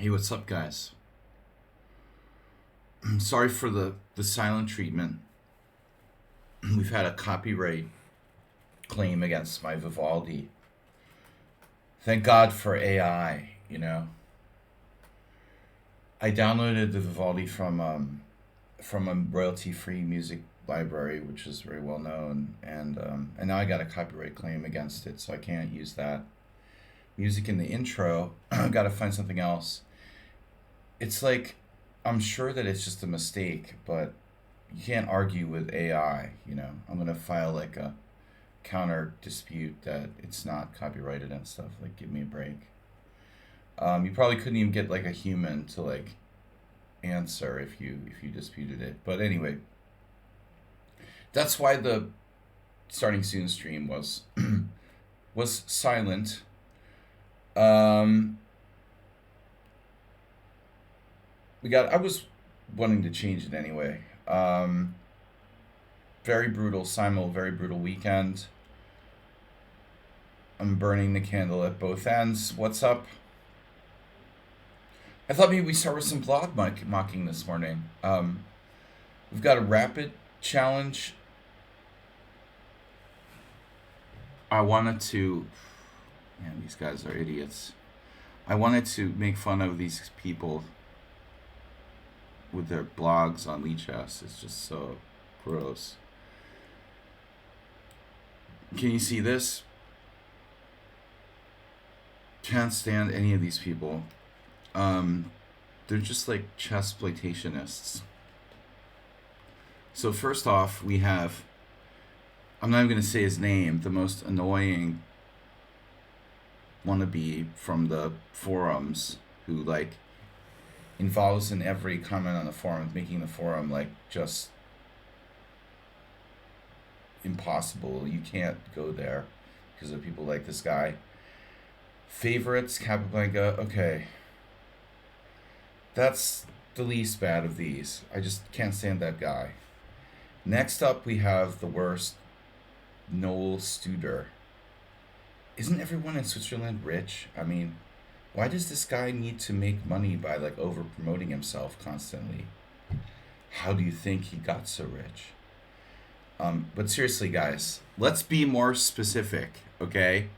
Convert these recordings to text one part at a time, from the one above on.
Hey, what's up, guys? Sorry for the silent treatment. We've had a copyright claim against my Vivaldi. Thank God for AI, you know. I downloaded the Vivaldi from a royalty-free music library, which is very well known, and now I got a copyright claim against it, so I can't use that music in the intro. I've got to find something else. It's like I'm sure that it's just a mistake, but you can't argue with AI. I'm gonna file like a counter dispute that it's not copyrighted and stuff. Like, give me a break. You probably couldn't even get like a human to like answer if you disputed it. But anyway, that's why the starting soon stream was was silent. Um, I was wanting to change it anyway. Very brutal, very brutal weekend. I'm burning the candle at both ends. What's up? I thought maybe we start with some blog mocking this morning. We've got a rapid challenge. I wanted to. Man, these guys are idiots. I wanted to make fun of these people with their blogs on Leechess. It's just so gross. Can you see this? Can't stand any of these people. They're just like chess exploitationists. So first off, we have, I'm not even going to say his name, the most annoying wannabe from the forums who like involves in every comment on the forum, making the forum like just impossible. You can't go there because of people like this guy. Favorites, Capablanca, okay. That's the least bad of these. I just can't stand that guy. Next up, we have the worst, Noel Studer. Isn't everyone in Switzerland rich? I mean, why does this guy need to make money by like over promoting himself constantly? How do you think he got so rich? But seriously, guys, let's be more specific, okay?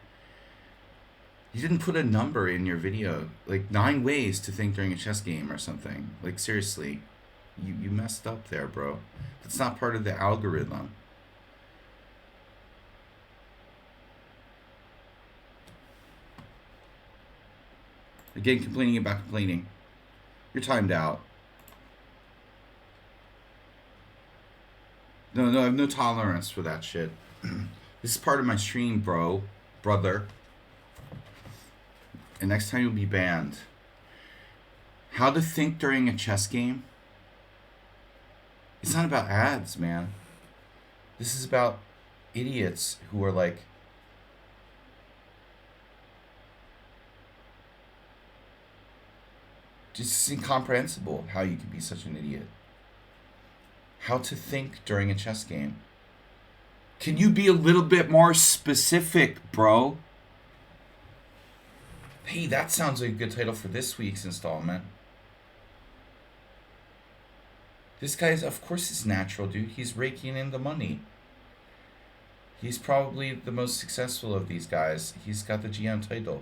You didn't put a number in your video, like 9 ways to think during a chess game or something. Like, seriously, you messed up there, bro. That's not part of the algorithm. Again, complaining about complaining. You're timed out. No, I have no tolerance for that shit. This is part of my stream, brother. And next time you'll be banned. How to think during a chess game? It's not about ads, man. This is about idiots who are like, just incomprehensible how you could be such an idiot. How to think during a chess game. Can you be a little bit more specific, bro? Hey, that sounds like a good title for this week's installment. This guy's, of course, it's natural, dude. He's raking in the money. He's probably the most successful of these guys. He's got the GM title.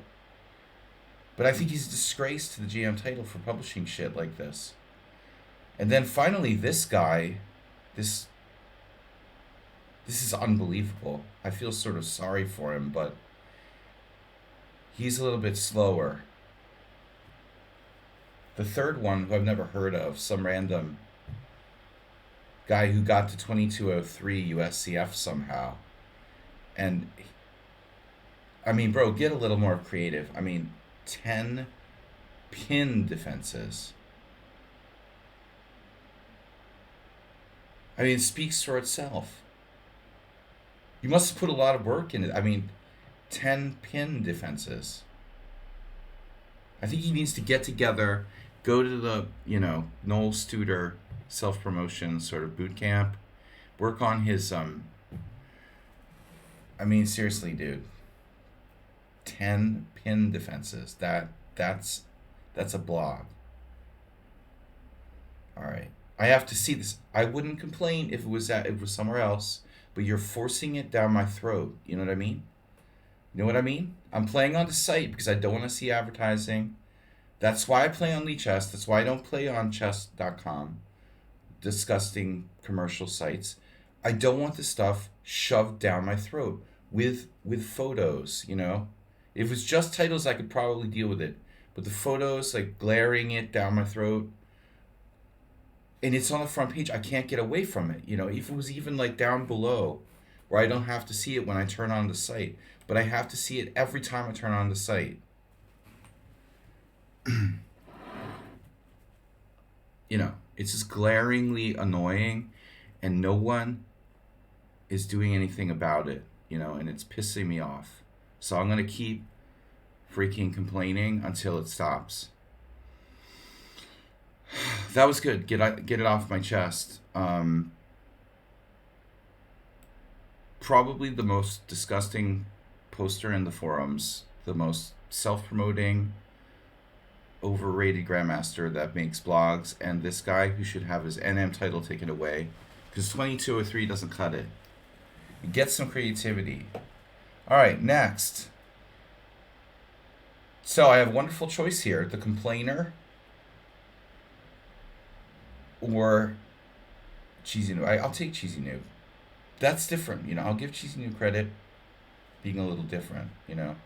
But I think he's a disgrace to the GM title for publishing shit like this. And then finally, this guy, this is unbelievable. I feel sort of sorry for him, but he's a little bit slower. The third one, who I've never heard of, some random guy who got to 2203 USCF somehow. And, I mean, bro, get a little more creative. I mean, 10 pin defenses. I mean, it speaks for itself. You must have put a lot of work in it. I mean, 10 pin defenses. I think he needs to get together, go to the, Noel Studer self-promotion sort of boot camp, work on his, I mean, seriously, dude. 10 pin defenses. That's That's a blog. All right. I have to see this. I wouldn't complain if it was somewhere else, but you're forcing it down my throat. You know what I mean? You know what I mean? I'm playing on the site because I don't want to see advertising. That's why I play on Chess. That's why I don't play on chess.com. Disgusting commercial sites. I don't want the stuff shoved down my throat with photos, you know? If it was just titles I could probably deal with it. But the photos like glaring it down my throat, and it's on the front page, I can't get away from it. You know, if it was even like down below where I don't have to see it when I turn on the site, but I have to see it every time I turn on the site. You know, it's just glaringly annoying, and no one is doing anything about it, you know, and it's pissing me off. So I'm going to keep freaking complaining until it stops. That was good. Get it off my chest. Probably the most disgusting poster in the forums, the most self-promoting, overrated grandmaster that makes blogs, and this guy who should have his NM title taken away because 2203 doesn't cut it. Get some creativity. All right, next. So I have a wonderful choice here: the complainer or Cheesy Noob. I'll take Cheesy Noob. That's different, you know. I'll give Cheesy Noob credit being a little different, you know.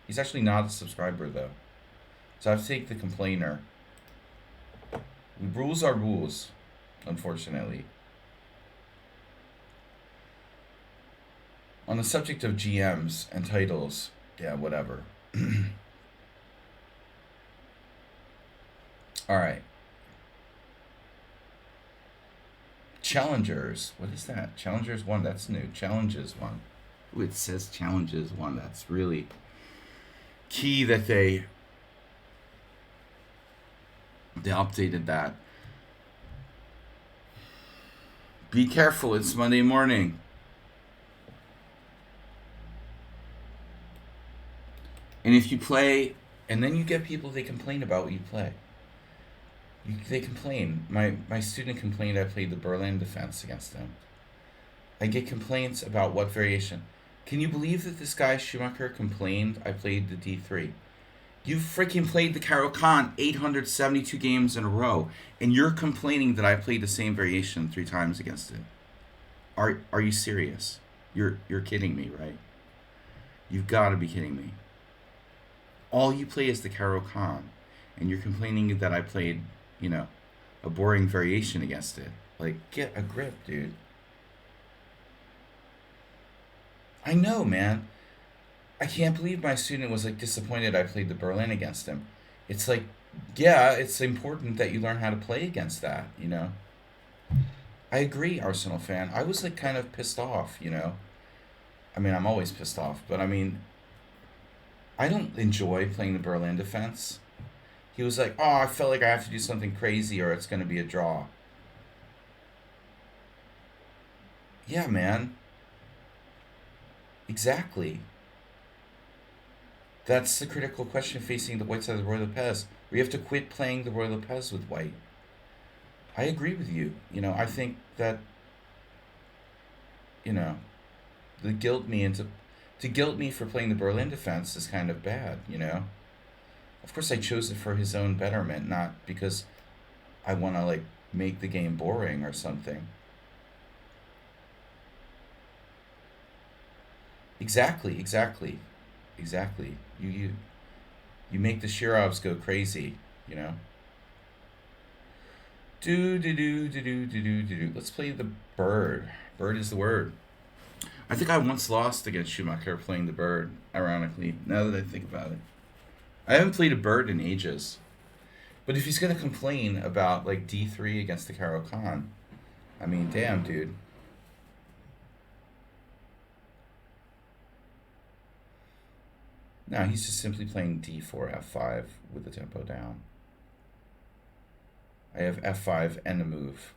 He's actually not a subscriber though, so I have to take the complainer. Rules are rules, unfortunately. On the subject of GMs and titles, yeah, whatever. All right. Challengers. What is that? Challengers 1. That's new. Challengesw 1. Ooh, it says Challengesw 1. That's really key that they updated that. Be careful. It's Monday morning. And if you play, and then you get people, they complain about what you play. They complain. My student complained I played the Berlin defense against him. I get complaints about what variation. Can you believe that this guy Schumacher complained I played the D3? You freaking played the Caro-Kann 872 games in a row, and you're complaining that I played the same variation 3 times against it. Are you serious? You're kidding me, right? You've got to be kidding me. All you play is the Caro-Kann, and you're complaining that I played, you know, a boring variation against it. Like, get a grip, dude. I know, man. I can't believe my student was like disappointed I played the Berlin against him. It's like, yeah, it's important that you learn how to play against that, you know. I agree, Arsenal fan. I was like kind of pissed off, you know. I mean, I'm always pissed off, but I mean, I don't enjoy playing the Berlin defense. He was like, oh, I felt like I have to do something crazy or it's going to be a draw. Yeah, man. Exactly. That's the critical question facing the white side of the Roy Lopez. We have to quit playing the Roy Lopez with white. I agree with you. You know, I think that, you know, the guilt me into to guilt me for playing the Berlin defense is kind of bad, you know. Of course I chose it for his own betterment, not because I want to like make the game boring or something. Exactly, exactly. Exactly. You make the Shirovs go crazy, you know. Do do do do do do do do. Let's play the bird. Bird is the word. I think I once lost against Schumacher playing the bird, ironically, now that I think about it. I haven't played a bird in ages. But if he's going to complain about, like, D3 against the Caro-Kann, I mean, damn, dude. No, he's just simply playing D4, F5 with the tempo down. I have F5 and a move.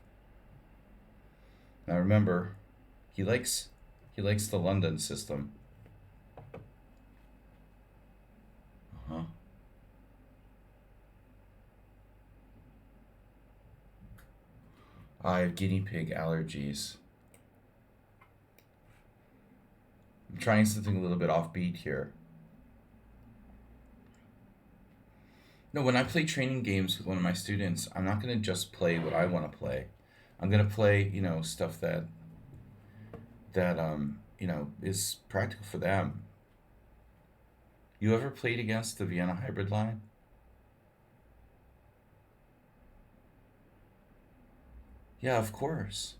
Now remember, he likes the London system. Uh-huh. I have guinea pig allergies. I'm trying something a little bit offbeat here. No, when I play training games with one of my students, I'm not going to just play what I want to play. I'm going to play, stuff that is practical for them. You ever played against the Vienna hybrid line? Yeah, of course.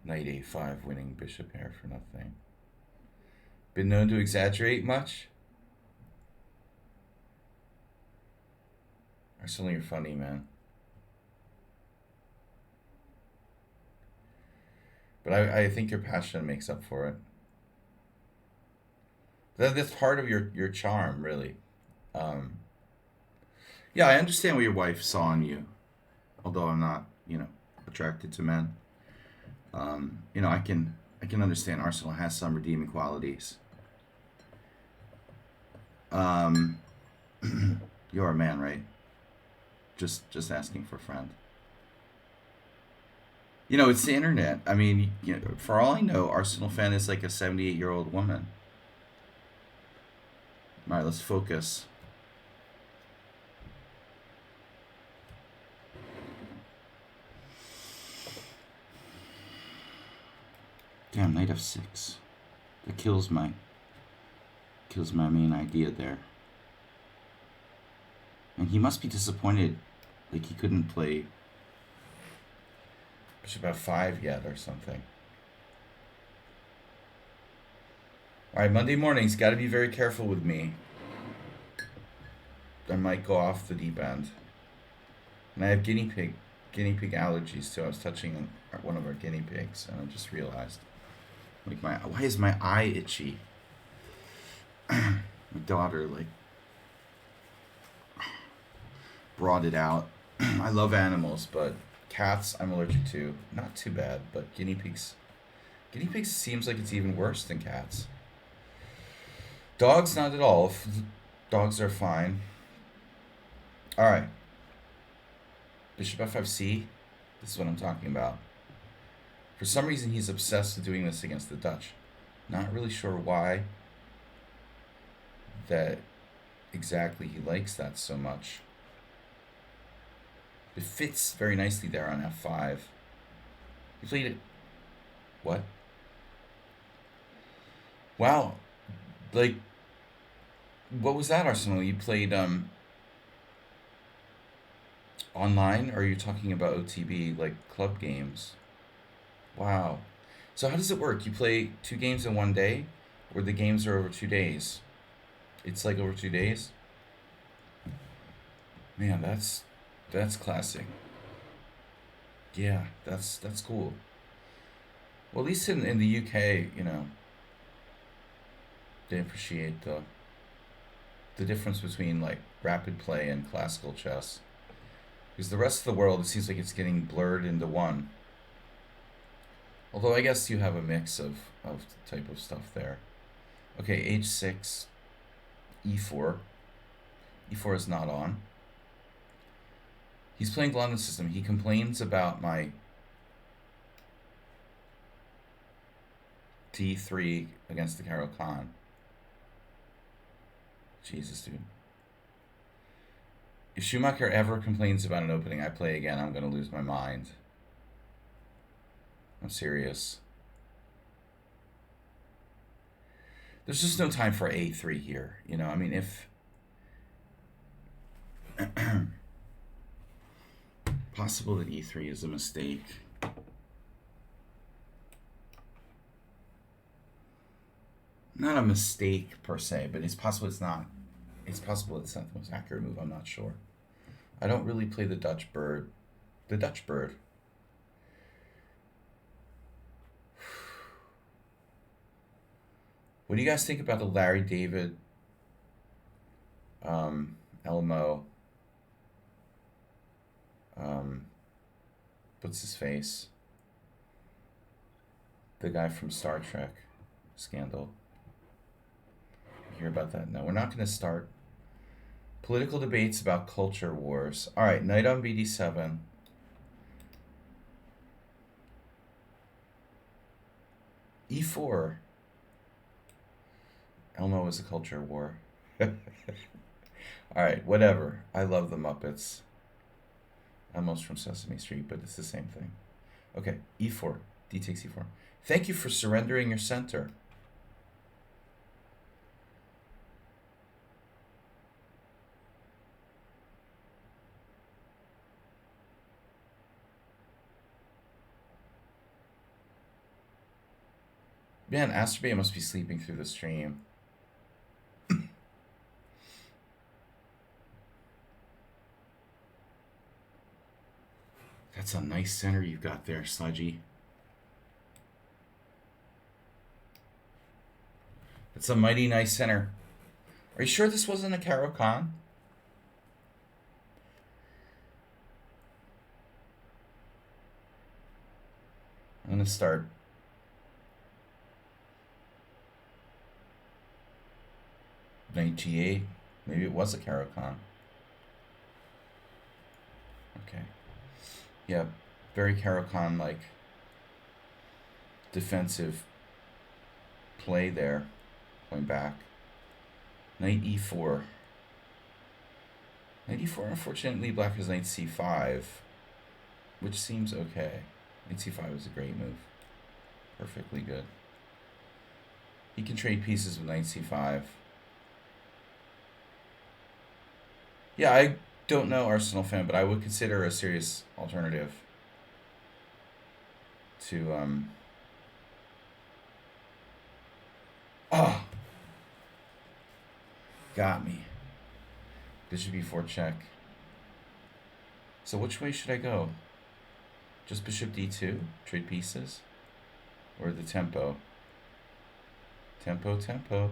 Knight a5 winning bishop here for nothing. Been known to exaggerate much? Arsenal, you're funny, man. But I think your passion makes up for it. That's part of your charm, really. Um, yeah, I understand what your wife saw in you, although I'm not, attracted to men. I can understand Arsenal has some redeeming qualities. Um, you're a man, right? Just asking for a friend. It's the internet. I mean, for all I know, Arsenal fan is like a 78-year-old woman. All right, let's focus. Damn, knight f6. That kills my main idea there. And he must be disappointed, like he couldn't play bishop f5 yet or something. All right, Monday mornings, got to be very careful with me. I might go off the deep end. And I have guinea pig allergies too. I was touching one of our guinea pigs, and I just realized, why is my eye itchy? My daughter brought it out. I love animals, but cats I'm allergic to. Not too bad, but guinea pigs seems like it's even worse than cats. Dogs, not at all. Dogs are fine. All right. Bishop f5c. This is what I'm talking about. For some reason, he's obsessed with doing this against the Dutch. Not really sure why that exactly he likes that so much. It fits very nicely there on f5. He played it. What? Wow. Like, what was that, Arsenal? You played online, or are you talking about OTB, like club games? Wow. So how does it work? You play 2 games in one day, or the games are over 2 days? It's like over 2 days? Man, that's classic. Yeah, that's cool. Well, at least in the UK, they appreciate the difference between like rapid play and classical chess. Because the rest of the world, it seems like it's getting blurred into one. Although I guess you have a mix of type of stuff there. Okay, h6, e4. e4 is not on. He's playing London system. He complains about my d3 against the Carol Khan. Jesus, dude. If Schumacher ever complains about an opening I play again, I'm going to lose my mind. I'm serious. There's just no time for a3 here. I mean, if... possible that e3 is a mistake. Not a mistake per se, but it's possible it's not. It's possible it's not the most accurate move. I'm not sure. I don't really play the Dutch bird. The Dutch bird. What do you guys think about the Larry David, Elmo, what's his face? The guy from Star Trek scandal. You hear about that? No, we're not going to start Political debates about culture wars. All right, knight on bd7. e4. Elmo is a culture war. All right, whatever. I love the Muppets. Elmo's from Sesame Street, but it's the same thing. Okay, e4. D takes e4. Thank you for surrendering your center. Man, Astrobay must be sleeping through the stream. That's a nice center you've got there, Sludgy. It's a mighty nice center. Are you sure this wasn't a Caro-Kann? I'm going to start. Knight g8. Maybe it was a Caro-Kann. Okay. Yeah, very Caro-Kann-like defensive play there. Going back. Knight e4. Knight e4, unfortunately, black has knight c5, which seems okay. Knight c5 is a great move. Perfectly good. He can trade pieces with knight c5. Yeah, I don't know Arsenal fan, but I would consider a serious alternative to oh, got me. Bishop e4 check. So which way should I go? Just bishop d2, trade pieces, or the tempo? Tempo.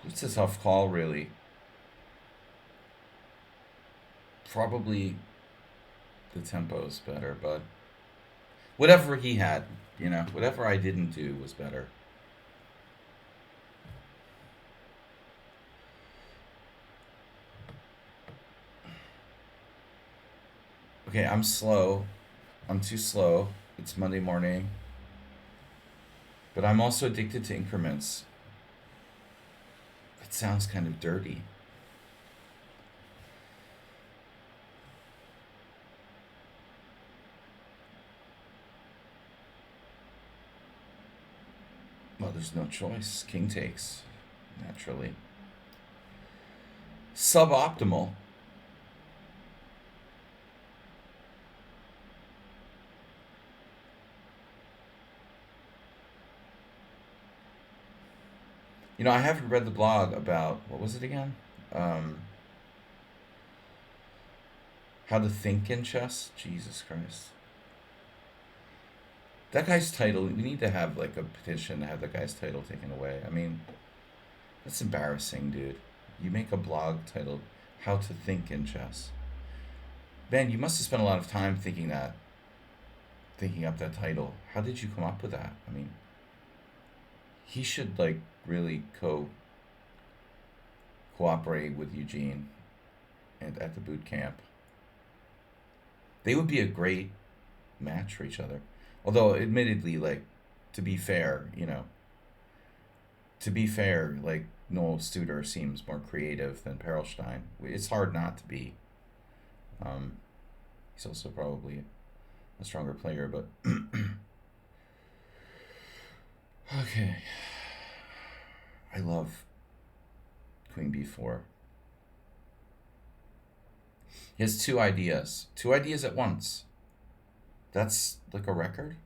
It's a tough call, really. Probably the tempo's better, but whatever he had, whatever I didn't do was better. Okay, I'm slow. I'm too slow. It's Monday morning. But I'm also addicted to increments. It sounds kind of dirty. Well, there's no choice. King takes, naturally. Suboptimal. I haven't read the blog about, what was it again? How to think in chess? Jesus Christ. That guy's title, we need to have like a petition to have that guy's title taken away. I mean, that's embarrassing, dude. You make a blog titled How to Think in Chess. Ben, you must have spent a lot of time thinking up that title. How did you come up with that? I mean, he should like really cooperate with Eugene and at the boot camp. They would be a great match for each other. Although, admittedly, like, to be fair, like, Noel Studer seems more creative than Perelstein. It's hard not to be. He's also probably a stronger player, but okay. I love Queen b4. He has two ideas at once. That's like a record.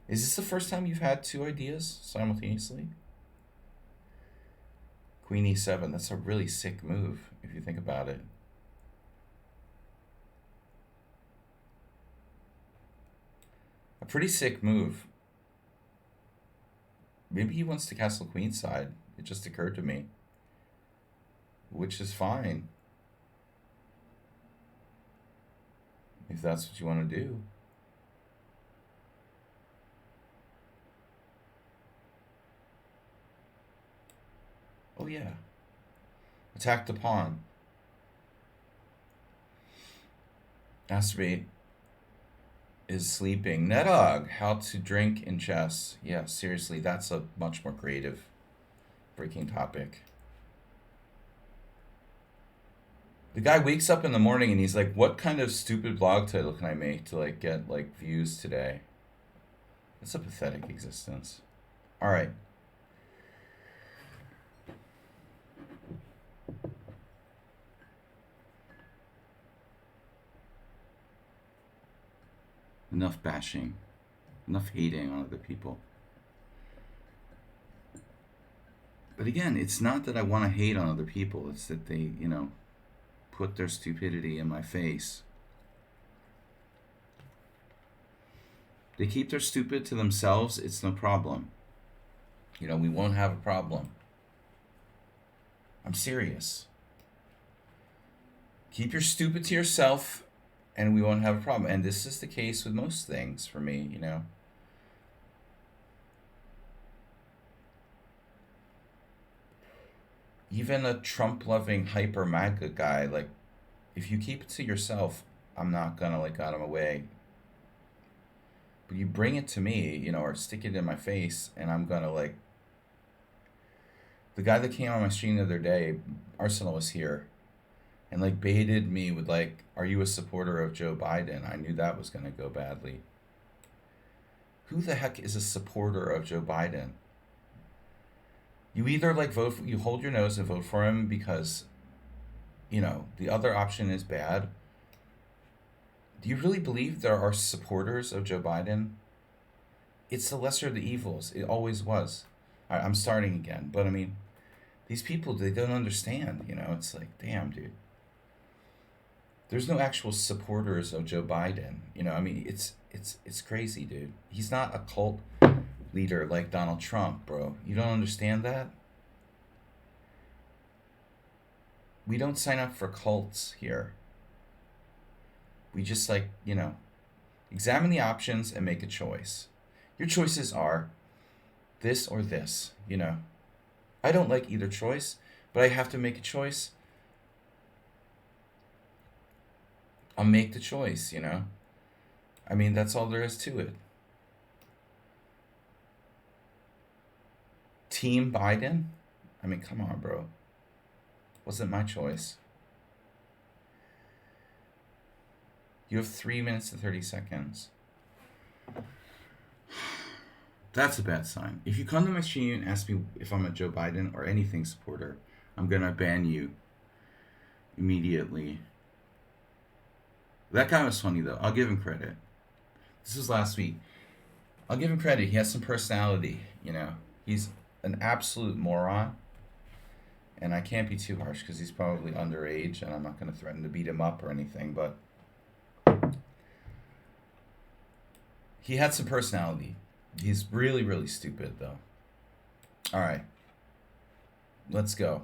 Is this the first time you've had two ideas simultaneously? Queen e7, that's a really sick move if you think about it. A pretty sick move. Maybe he wants to castle queenside. It just occurred to me. Which is fine. If that's what you want to do. Oh yeah. Attack the pawn. Masturbate is sleeping. Nedog, how to drink in chess. Yeah, seriously, that's a much more creative breaking topic. The guy wakes up in the morning and he's like, what kind of stupid blog title can I make to like get like views today? That's a pathetic existence. All right. Enough bashing. Enough hating on other people. But again, it's not that I want to hate on other people. It's that they, put their stupidity in my face. They keep their stupid to themselves, it's no problem. We won't have a problem. I'm serious. Keep your stupid to yourself and we won't have a problem. And this is the case with most things for me, Even a Trump-loving hyper MAGA guy, like, if you keep it to yourself, I'm not gonna like get him away. But you bring it to me, or stick it in my face, and I'm gonna like. The guy that came on my stream the other day, Arsenal was here, and like baited me with like, "Are you a supporter of Joe Biden?" I knew that was gonna go badly. Who the heck is a supporter of Joe Biden? You either like you hold your nose and vote for him because, the other option is bad. Do you really believe there are supporters of Joe Biden? It's the lesser of the evils. It always was. I'm starting again. But I mean, these people, they don't understand, It's like, damn, dude. There's no actual supporters of Joe Biden. It's crazy, dude. He's not a cult leader like Donald Trump, bro. You don't understand that? We don't sign up for cults here. We just examine the options and make a choice. Your choices are this or this, I don't like either choice, but I have to make a choice. I'll make the choice, I mean, that's all there is to it. Team Biden? I mean, come on, bro. Wasn't my choice. You have 3 minutes and 30 seconds. That's a bad sign. If you come to my stream and ask me if I'm a Joe Biden or anything supporter, I'm going to ban you immediately. That guy was funny, though. I'll give him credit. This was last week. I'll give him credit. He has some personality, He's an absolute moron. And I can't be too harsh because he's probably underage and I'm not going to threaten to beat him up or anything, but he had some personality. He's really, really stupid, though. All right. Let's go.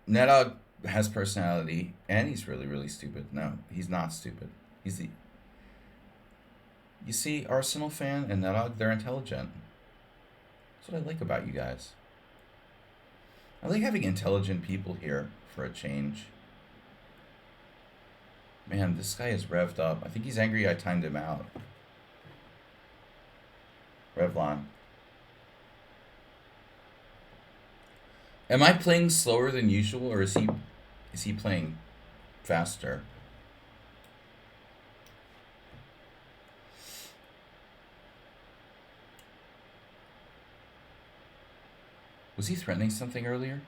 Nedog has personality and he's really, really stupid. No, he's not stupid. You see, Arsenal fan and Nedog, they're intelligent. That's what I like about you guys. I like having intelligent people here for a change. Man, this guy is revved up. I think he's angry I timed him out. Revlon. Am I playing slower than usual, or is he playing faster? Was he threatening something earlier?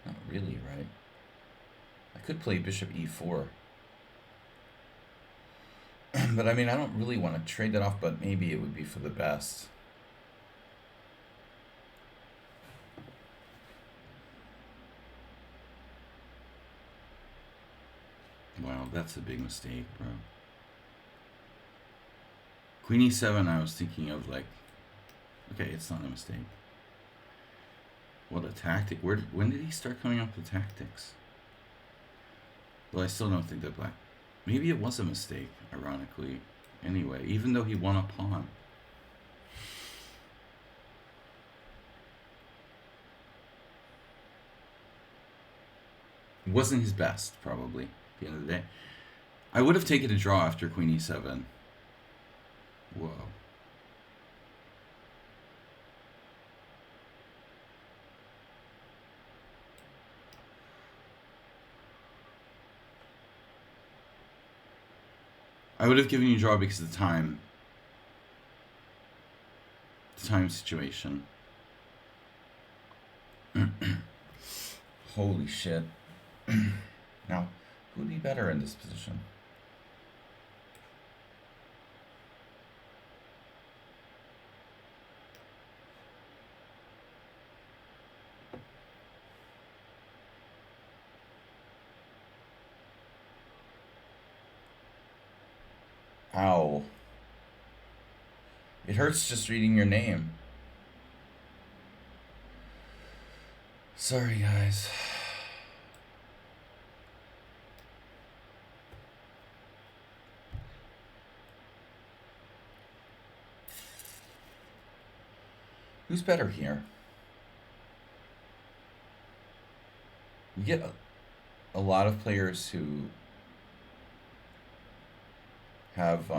Not really, right? I could play bishop e4. But I mean, I don't really want to trade that off, but maybe it would be for the best. Wow, that's a big mistake, bro. Queen e7, I was thinking of like, okay, it's not a mistake. What a tactic. When did he start coming up with tactics? Well, I still don't think that black... Maybe it was a mistake, ironically. Anyway, even though he won a pawn. wasn't his best, probably, at the end of the day. I would have taken a draw after queen e7. Whoa. I would have given you a draw because of the time. The time situation. Holy shit. Now, who would be better in this position? Ow. It hurts just reading your name. Sorry, guys. Who's better here? You get a lot of players who have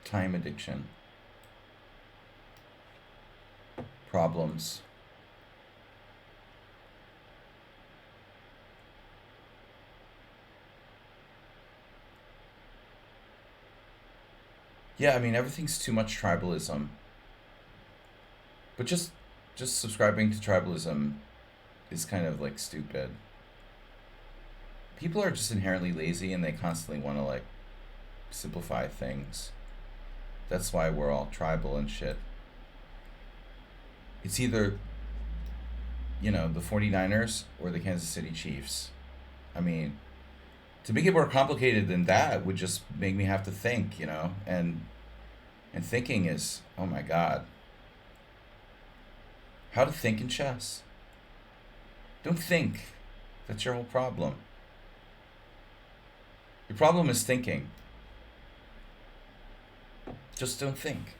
time addiction, problems. Yeah, I mean everything's too much tribalism. But just subscribing to tribalism is kind of like stupid. People are just inherently lazy and they constantly want to like simplify things. That's why we're all tribal and shit. It's either, the 49ers or the Kansas City Chiefs. I mean, to make it more complicated than that would just make me have to think, and thinking is, oh my god. How to think in chess. Don't think. That's your whole problem. Your problem is thinking. Just don't think.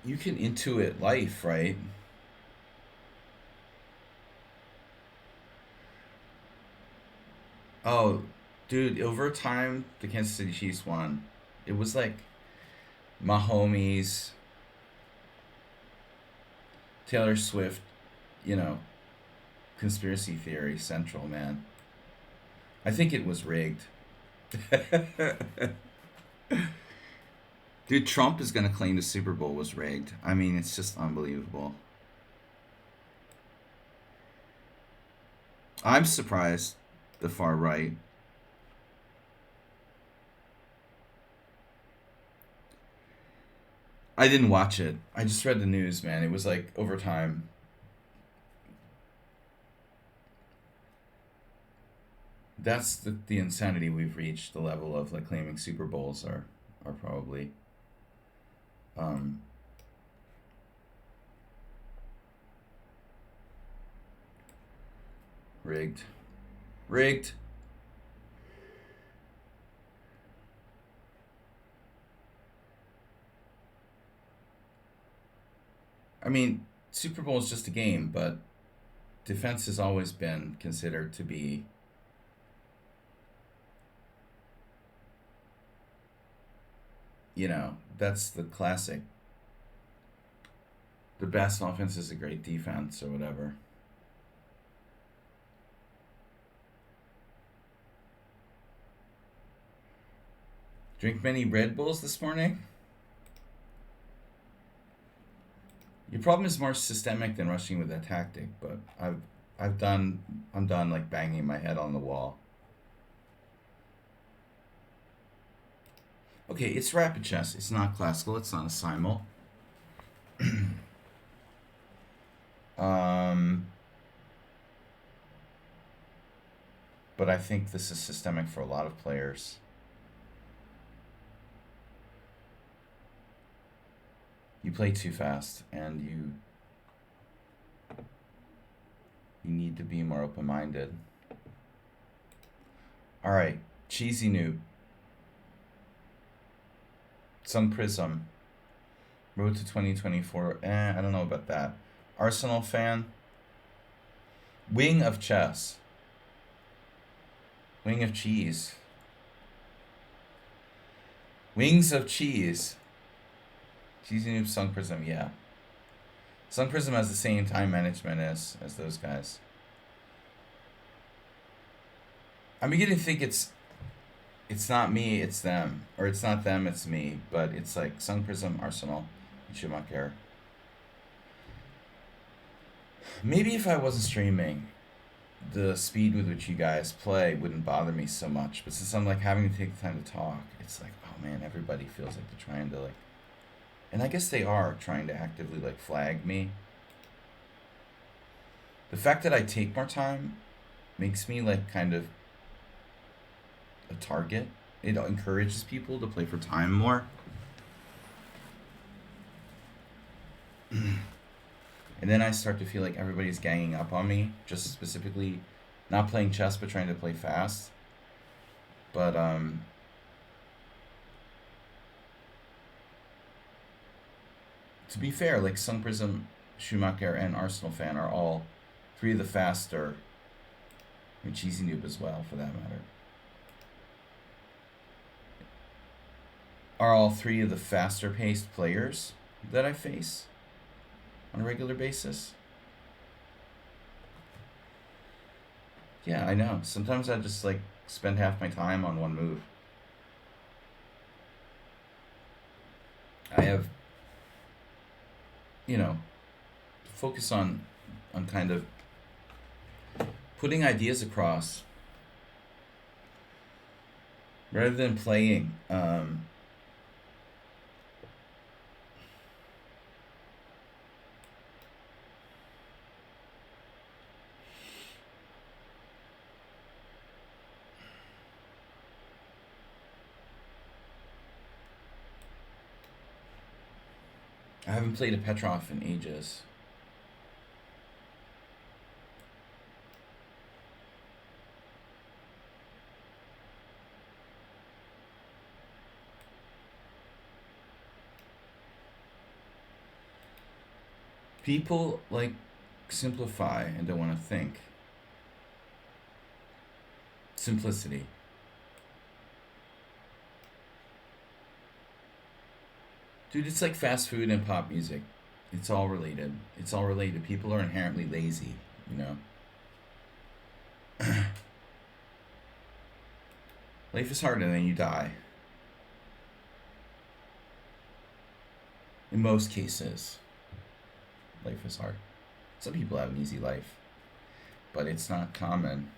You can intuit life, right? Oh, dude, over time, the Kansas City Chiefs won. It was like Mahomes, Taylor Swift, you know, conspiracy theory central, man. I think it was rigged. Dude, Trump is going to claim the Super Bowl was rigged. I mean, it's just unbelievable. I'm surprised the far right. I didn't watch it. I just read the news, man. It was like over time. That's the insanity we've reached. The level of like claiming Super Bowls are probably um, rigged. Rigged. I mean, Super Bowl is just a game, but defense has always been considered to be, that's the classic. The best offense is a great defense or whatever. Drink many Red Bulls this morning? Your problem is more systemic than rushing with that tactic, but I'm done like banging my head on the wall. Okay, it's rapid chess. It's not classical. It's not a simul. um, but I think this is systemic for a lot of players. You play too fast, and You need to be more open-minded. All right, Cheesy Noob. Sun Prism. Road to 2024. I don't know about that. Arsenal fan. Wing of Chess. Wing of Cheese. Wings of Cheese. Cheesy Noob, Sun Prism, yeah. Sun Prism has the same time management as those guys. I'm beginning to think it's not me, it's them. Or it's not them, it's me. But it's like Sun Prism, Arsenal, and Schumacher. Maybe if I wasn't streaming, the speed with which you guys play wouldn't bother me so much. But since I'm like having to take the time to talk, it's like, oh man, everybody feels like they're trying to like, and I guess they are trying to actively like flag me. The fact that I take more time makes me like kind of a target. It encourages people to play for time more. And then I start to feel like everybody's ganging up on me, just specifically not playing chess but trying to play fast. But to be fair, like Sun Prism, Schumacher, and Arsenal fan are all three of the faster, and Cheesy Noob as well, for that matter, are all three of the faster paced players that I face on a regular basis. Yeah, I know. Sometimes I just like spend half my time on one move. I have, focus on kind of putting ideas across rather than playing. I haven't played a Petrov in ages. People like simplify and don't want to think. Simplicity. Dude, it's like fast food and pop music. It's all related. It's all related. People are inherently lazy, you know? Life is hard and then you die. In most cases, life is hard. Some people have an easy life, but it's not common.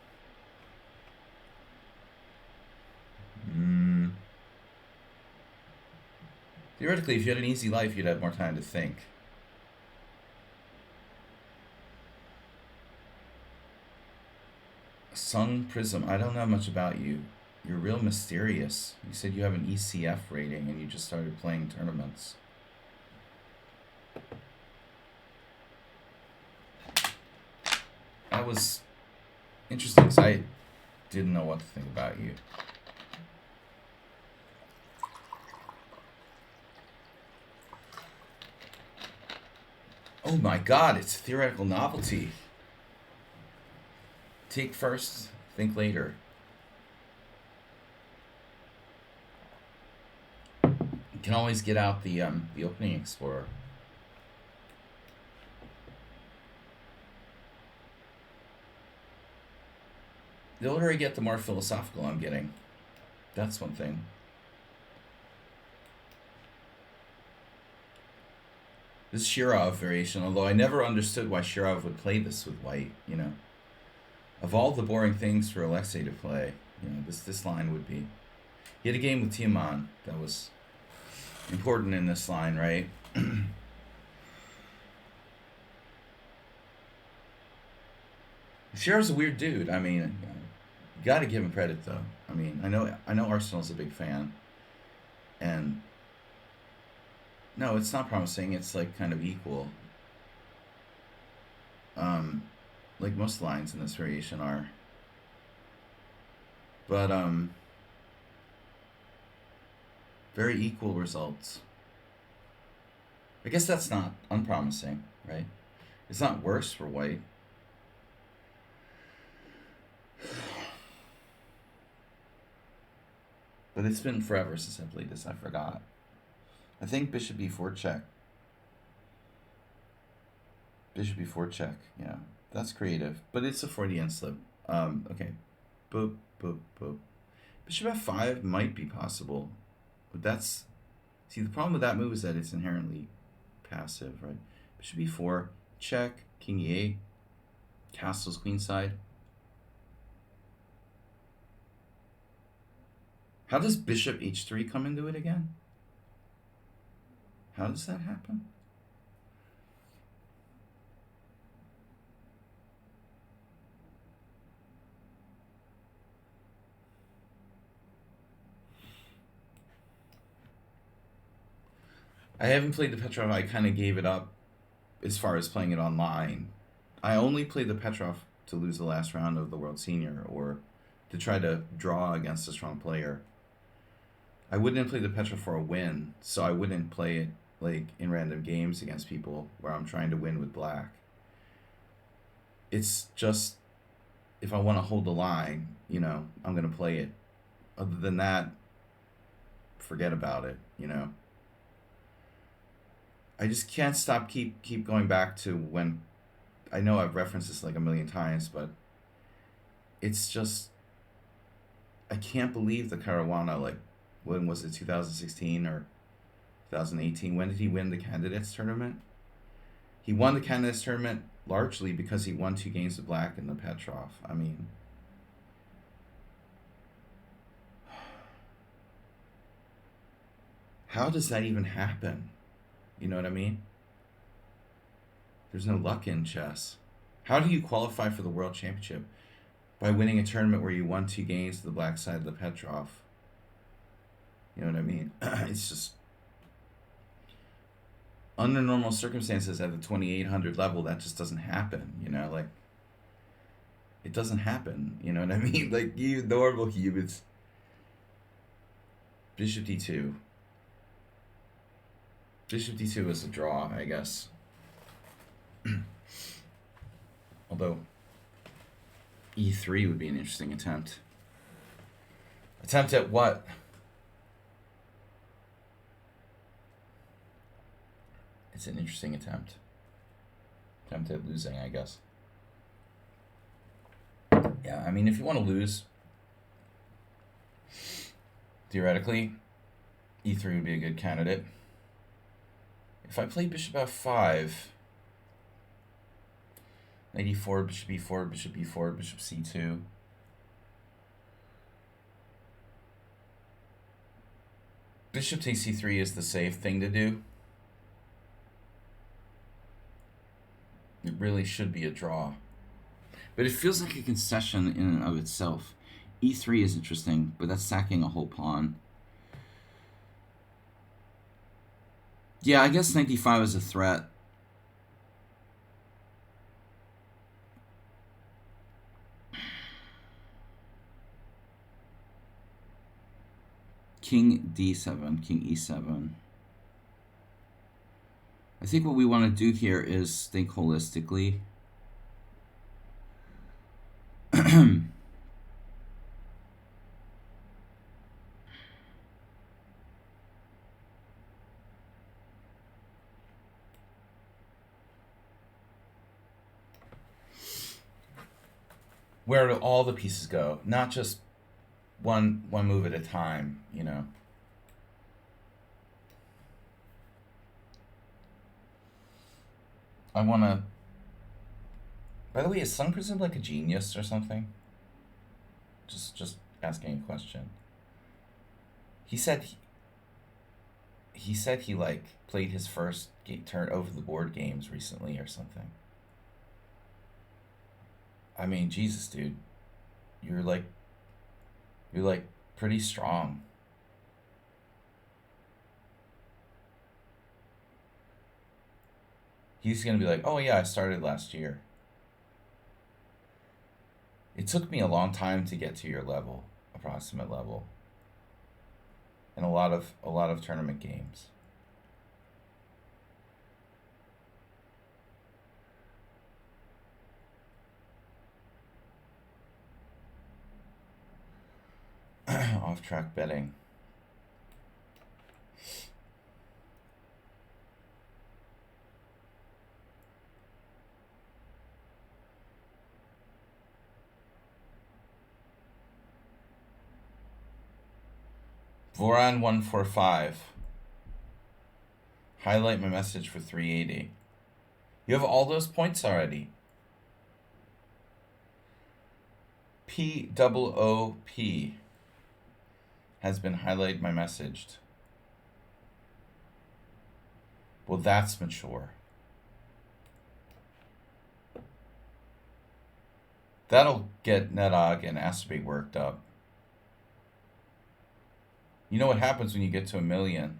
Theoretically, if you had an easy life, you'd have more time to think. Sun Prism, I don't know much about you. You're real mysterious. You said you have an ECF rating and you just started playing tournaments. That was interesting because I didn't know what to think about you. Oh my god, it's a theoretical novelty. Take first, think later. You can always get out the opening explorer. The older I get, the more philosophical I'm getting. That's one thing. This Shirov variation, although I never understood why Shirov would play this with white, you know. Of all the boring things for Alexei to play, you know, this line would be. He had a game with Tiaman that was important in this line, right? Shirov's a weird dude. I mean, you got to give him credit though. I mean, I know Arsenal's a big fan, and no, it's not promising. It's like kind of equal. like most lines in this variation are. But very equal results. I guess that's not unpromising, right? It's not worse for white. But it's been forever since I played this. I forgot. I think bishop e4 check. Bishop e4 check. Yeah, that's creative, but it's a Freudian slip. Okay, boop boop boop. Bishop f5 might be possible, but that's, see, the problem with that move is that it's inherently passive, right? Bishop e4 check, king e8, castles queenside. How does bishop h3 come into it again? How does that happen? I haven't played the Petrov. I kind of gave it up as far as playing it online. I only played the Petrov to lose the last round of the World Senior or to try to draw against a strong player. I wouldn't play the Petrov for a win, so I wouldn't play it like in random games against people where I'm trying to win with black. It's just, if I want to hold the line, you know, I'm going to play it. Other than that, forget about it, you know. I just can't stop keep going back to when, I know I've referenced this like a million times, but it's just, I can't believe the Caruana, like, when was it, 2016 or 2018? When did he win the candidates tournament? He won the candidates tournament largely because he won 2 games of black in the Petrov. I mean, how does that even happen? You know what I mean? There's no luck in chess. How do you qualify for the World Championship? By winning a tournament where you won 2 games to the black side of the Petrov. You know what I mean? It's just, under normal circumstances at the 2800 level, that just doesn't happen, you know? Like, it doesn't happen, you know what I mean? Like, you normal humans. Bishop d2. Bishop d2 is a draw, I guess. Although e3 would be an interesting attempt. Attempt at what? It's an interesting attempt. Attempt at losing, I guess. Yeah, I mean, if you want to lose, theoretically, e3 would be a good candidate. If I play bishop f5, knight e4, bishop e4, bishop e4, bishop c2. Bishop takes c3 is the safe thing to do. It really should be a draw. But it feels like a concession in and of itself. e3 is interesting, but that's sacking a whole pawn. Yeah, I guess knight d5 is a threat. King d7, king e7. I think what we want to do here is think holistically. Where do all the pieces go? Not just one move at a time, you know. I want to... By the way, is Sun Prism like a genius or something? Just asking a question. He said he like played his first turn over the board games recently or something. I mean, Jesus, dude, you're like pretty strong. He's gonna be like, oh yeah, I started last year. It took me a long time to get to your level, approximate level, in a lot of tournament games. Off track betting. Voron 145. Highlight my message for 380. You have all those points already. POOP has been highlighted my messaged. Well, that's mature. That'll get Netog and Aspate worked up. You know what happens when you get to 1,000,000?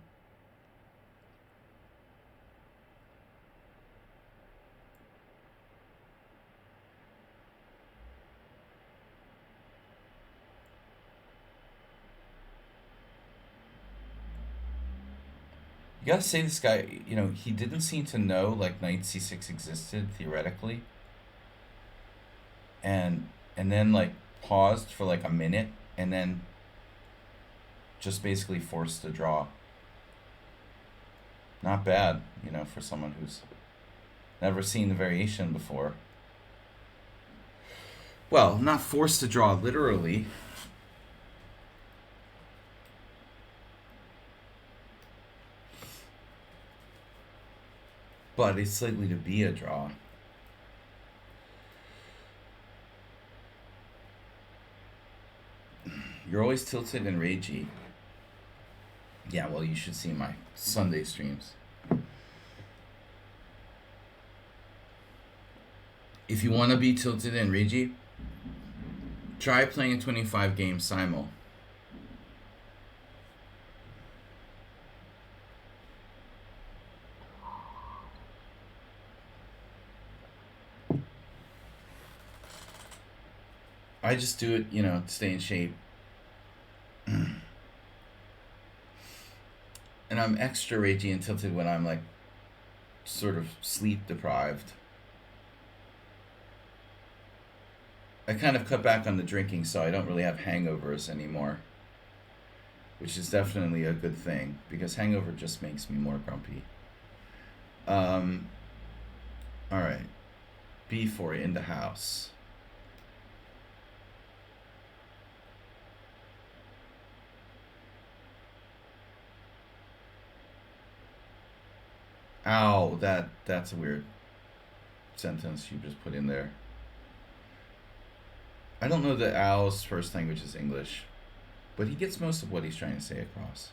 You gotta say this guy, he didn't seem to know like knight c6 existed theoretically, and then like paused for like a minute, and then just basically forced a draw. Not bad, for someone who's never seen the variation before. Well, not forced to draw literally. But it's likely to be a draw. You're always tilted and ragey. Yeah, well, you should see my Sunday streams. If you want to be tilted and ragey, try playing a 25 game simul. I just do it, to stay in shape. And I'm extra ragey and tilted when I'm like sort of sleep deprived. I kind of cut back on the drinking, so I don't really have hangovers anymore, which is definitely a good thing, because hangover just makes me more grumpy. All right, B4 in the house. Ow, that's a weird sentence you just put in there. I don't know that Al's first language is English, but he gets most of what he's trying to say across.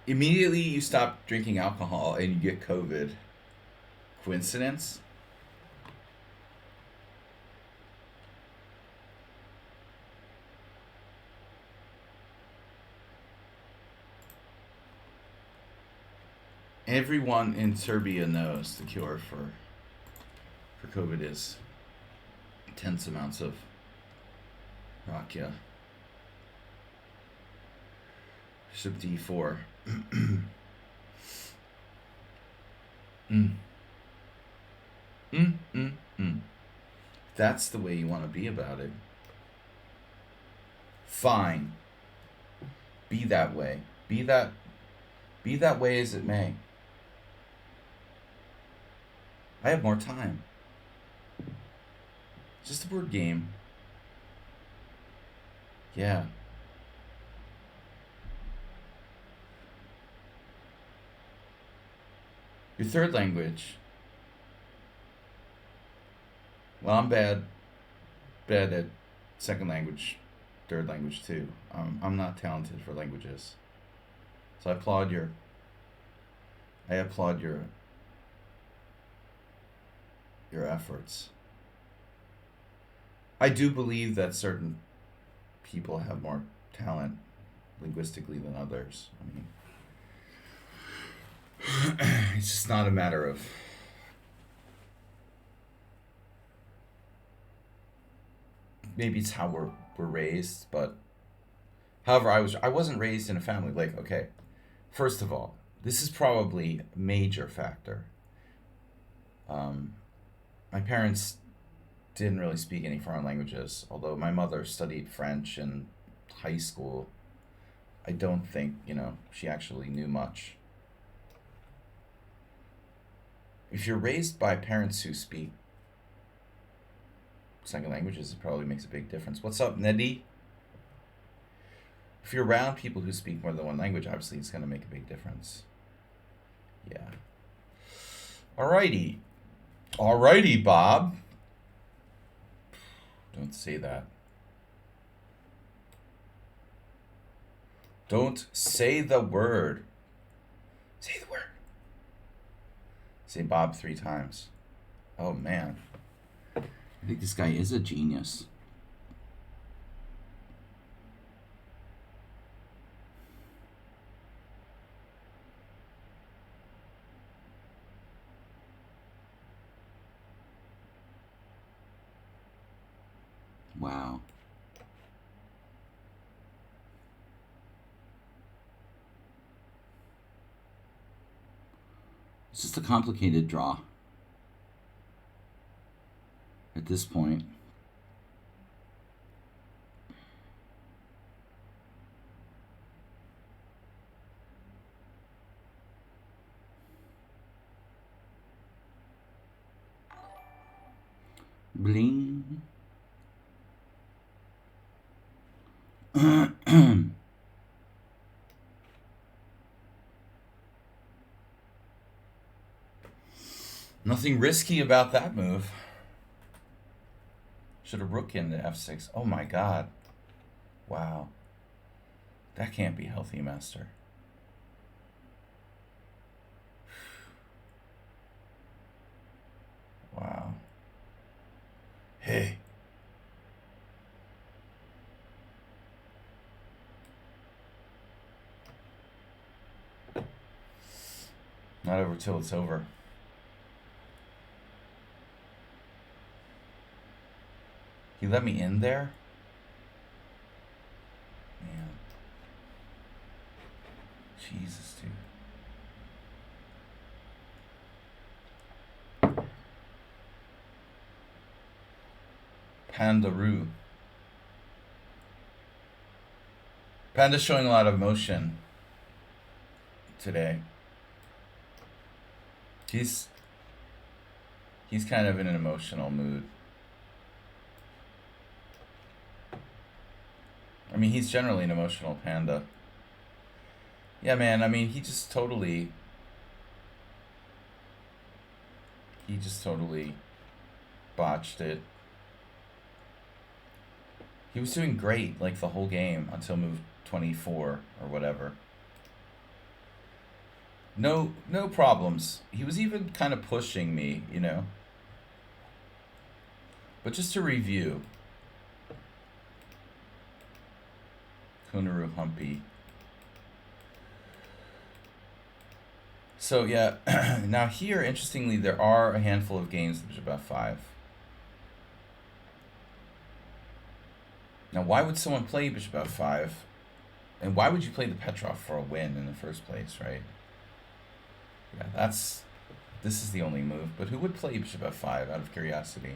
Immediately you stop drinking alcohol and you get COVID. Coincidence? Everyone in Serbia knows the cure for COVID is intense amounts of rakia. Bishop d4. That's the way you want to be about it. Fine. Be that way. Be that way as it may. I have more time. Just a word game. Yeah. Your third language. Well, I'm bad at second language, third language too. I'm not talented for languages. So I applaud your efforts. I do believe that certain people have more talent linguistically than others. I mean, It's just not a matter of. Maybe it's how we're raised, but however, I wasn't raised in a family like, okay. First of all, this is probably a major factor. Um, my parents didn't really speak any foreign languages, although my mother studied French in high school. I don't think, she actually knew much. If you're raised by parents who speak second languages, it probably makes a big difference. What's up, Neddy? If you're around people who speak more than one language, obviously it's going to make a big difference. Yeah. Alrighty. Alrighty, Bob. Don't say that. Don't say the word. Say the word. Say Bob 3 times. Oh, man. I think this guy is a genius. Wow. It's just a complicated draw at this point. Bling. Nothing risky about that move. Should have rook into f6. Oh my god. Wow. That can't be healthy, master. Wow. Hey. Not over till it's over. He let me in there? Man. Jesus, dude. Pandaroo. Panda's showing a lot of emotion today. He's kind of in an emotional mood. I mean, he's generally an emotional panda. Yeah, man, I mean, he just totally botched it. He was doing great, like, the whole game until move 24 or whatever. No problems. He was even kind of pushing me, But just to review. Kunaru Humpy. So, yeah. Now here, interestingly, there are a handful of games with bishop f5. Now, why would someone play bishop f5? And why would you play the Petrov for a win in the first place, right? Yeah, this is the only move. But who would play bishop f5 out of curiosity?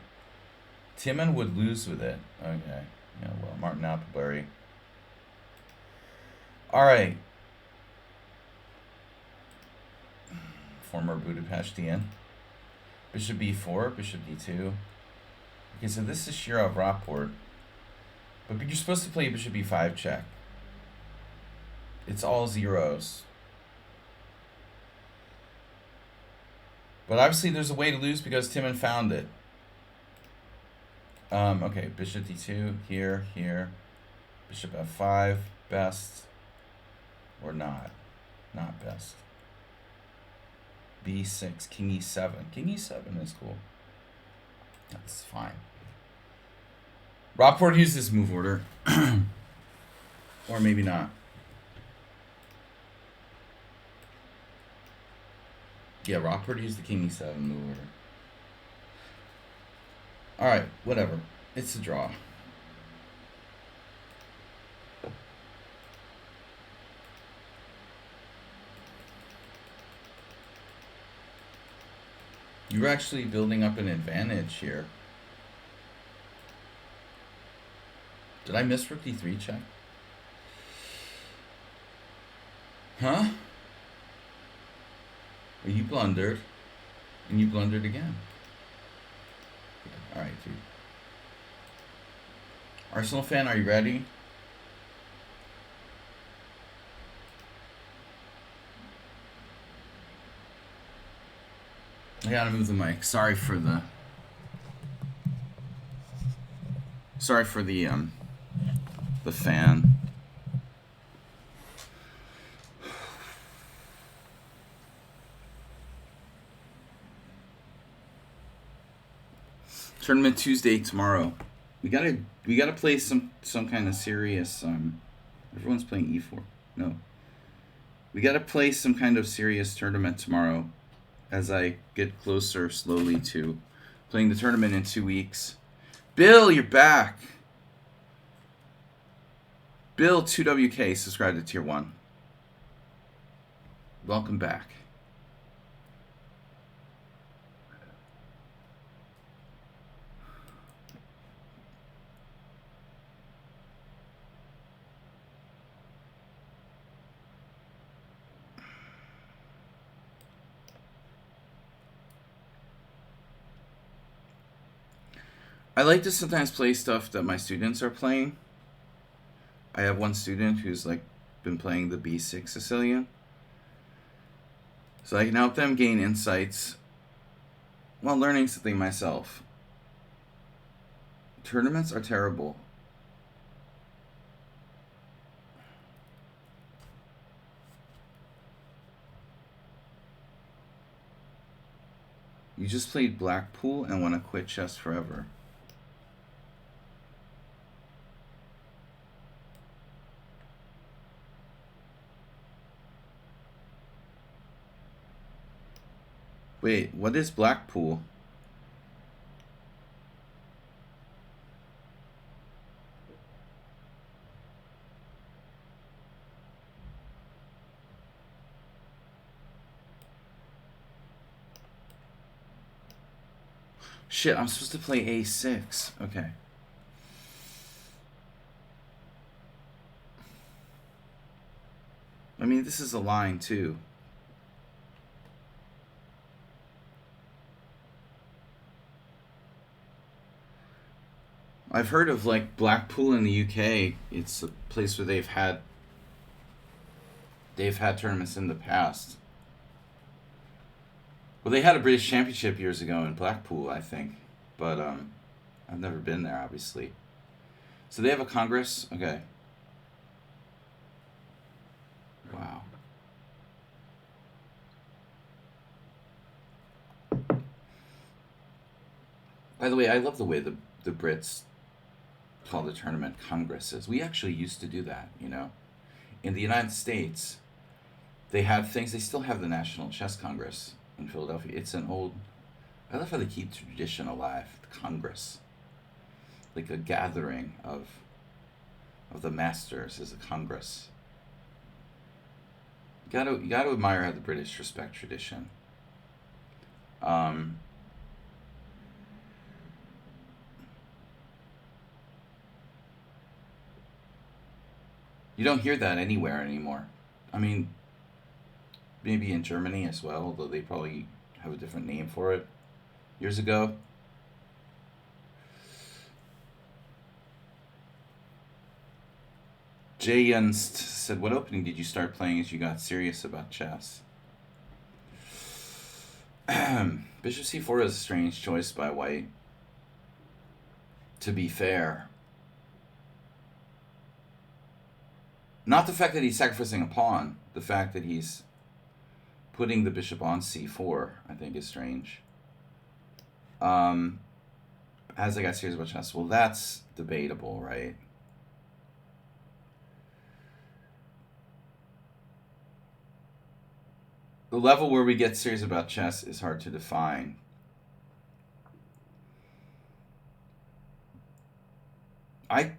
Timon would lose with it. Okay. Yeah, well, Martin Appleberry. Alright. Former Budapestian. Bishop b4, bishop d2. Okay, so this is Shirov Rapport. But you're supposed to play bishop b5 check. It's all zeros. But obviously there's a way to lose because Timon found it. Okay, bishop d2, here. Bishop f5, best. Or not. Not best. b6, king e7. King e7 is cool. That's fine. Rapport used this move order. Or maybe not. Yeah, Rock produced the King E7 move order. Alright, whatever. It's a draw. You're actually building up an advantage here. Did I miss rook d3 check? Huh? Well, you blundered. And you blundered again. Alright, dude. Arsenal fan, are you ready? I gotta move the mic. Sorry for the fan. Tournament Tuesday tomorrow. We gotta play some kind of serious. Everyone's playing e4. No. We gotta play some kind of serious tournament tomorrow, as I get closer slowly to playing the tournament in 2 weeks. Bill, you're back. Bill 2WK subscribed to Tier 1. Welcome back. I like to sometimes play stuff that my students are playing. I have one student who's like been playing the B6 Sicilian. So I can help them gain insights while learning something myself. Tournaments are terrible. You just played Blackpool and want to quit chess forever. Wait, what is Blackpool? Shit, I'm supposed to play A6. Okay. I mean, this is a line too. I've heard of like Blackpool in the UK. It's a place where they've had tournaments in the past. Well, they had a British Championship years ago in Blackpool, I think, but I've never been there, obviously. So they have a Congress. Okay. Wow. By the way, I love the way the Brits call the tournament congresses. We actually used to do that, you know. In the United States, they have things. They still have the National Chess Congress in Philadelphia. It's an old. I love how they keep tradition alive. The Congress, like a gathering of the masters, is a Congress. You gotta admire how the British respect tradition. You don't hear that anywhere anymore. I mean, maybe in Germany as well, although they probably have a different name for it. Years ago. Jay Yunst said, what opening did you start playing as you got serious about chess? Bishop c4 is a strange choice by white. To be fair. Not the fact that he's sacrificing a pawn. The fact that he's putting the bishop on c4, I think, is strange. As I got serious about chess, well, that's debatable, right? the level where we get serious about chess is hard to define. I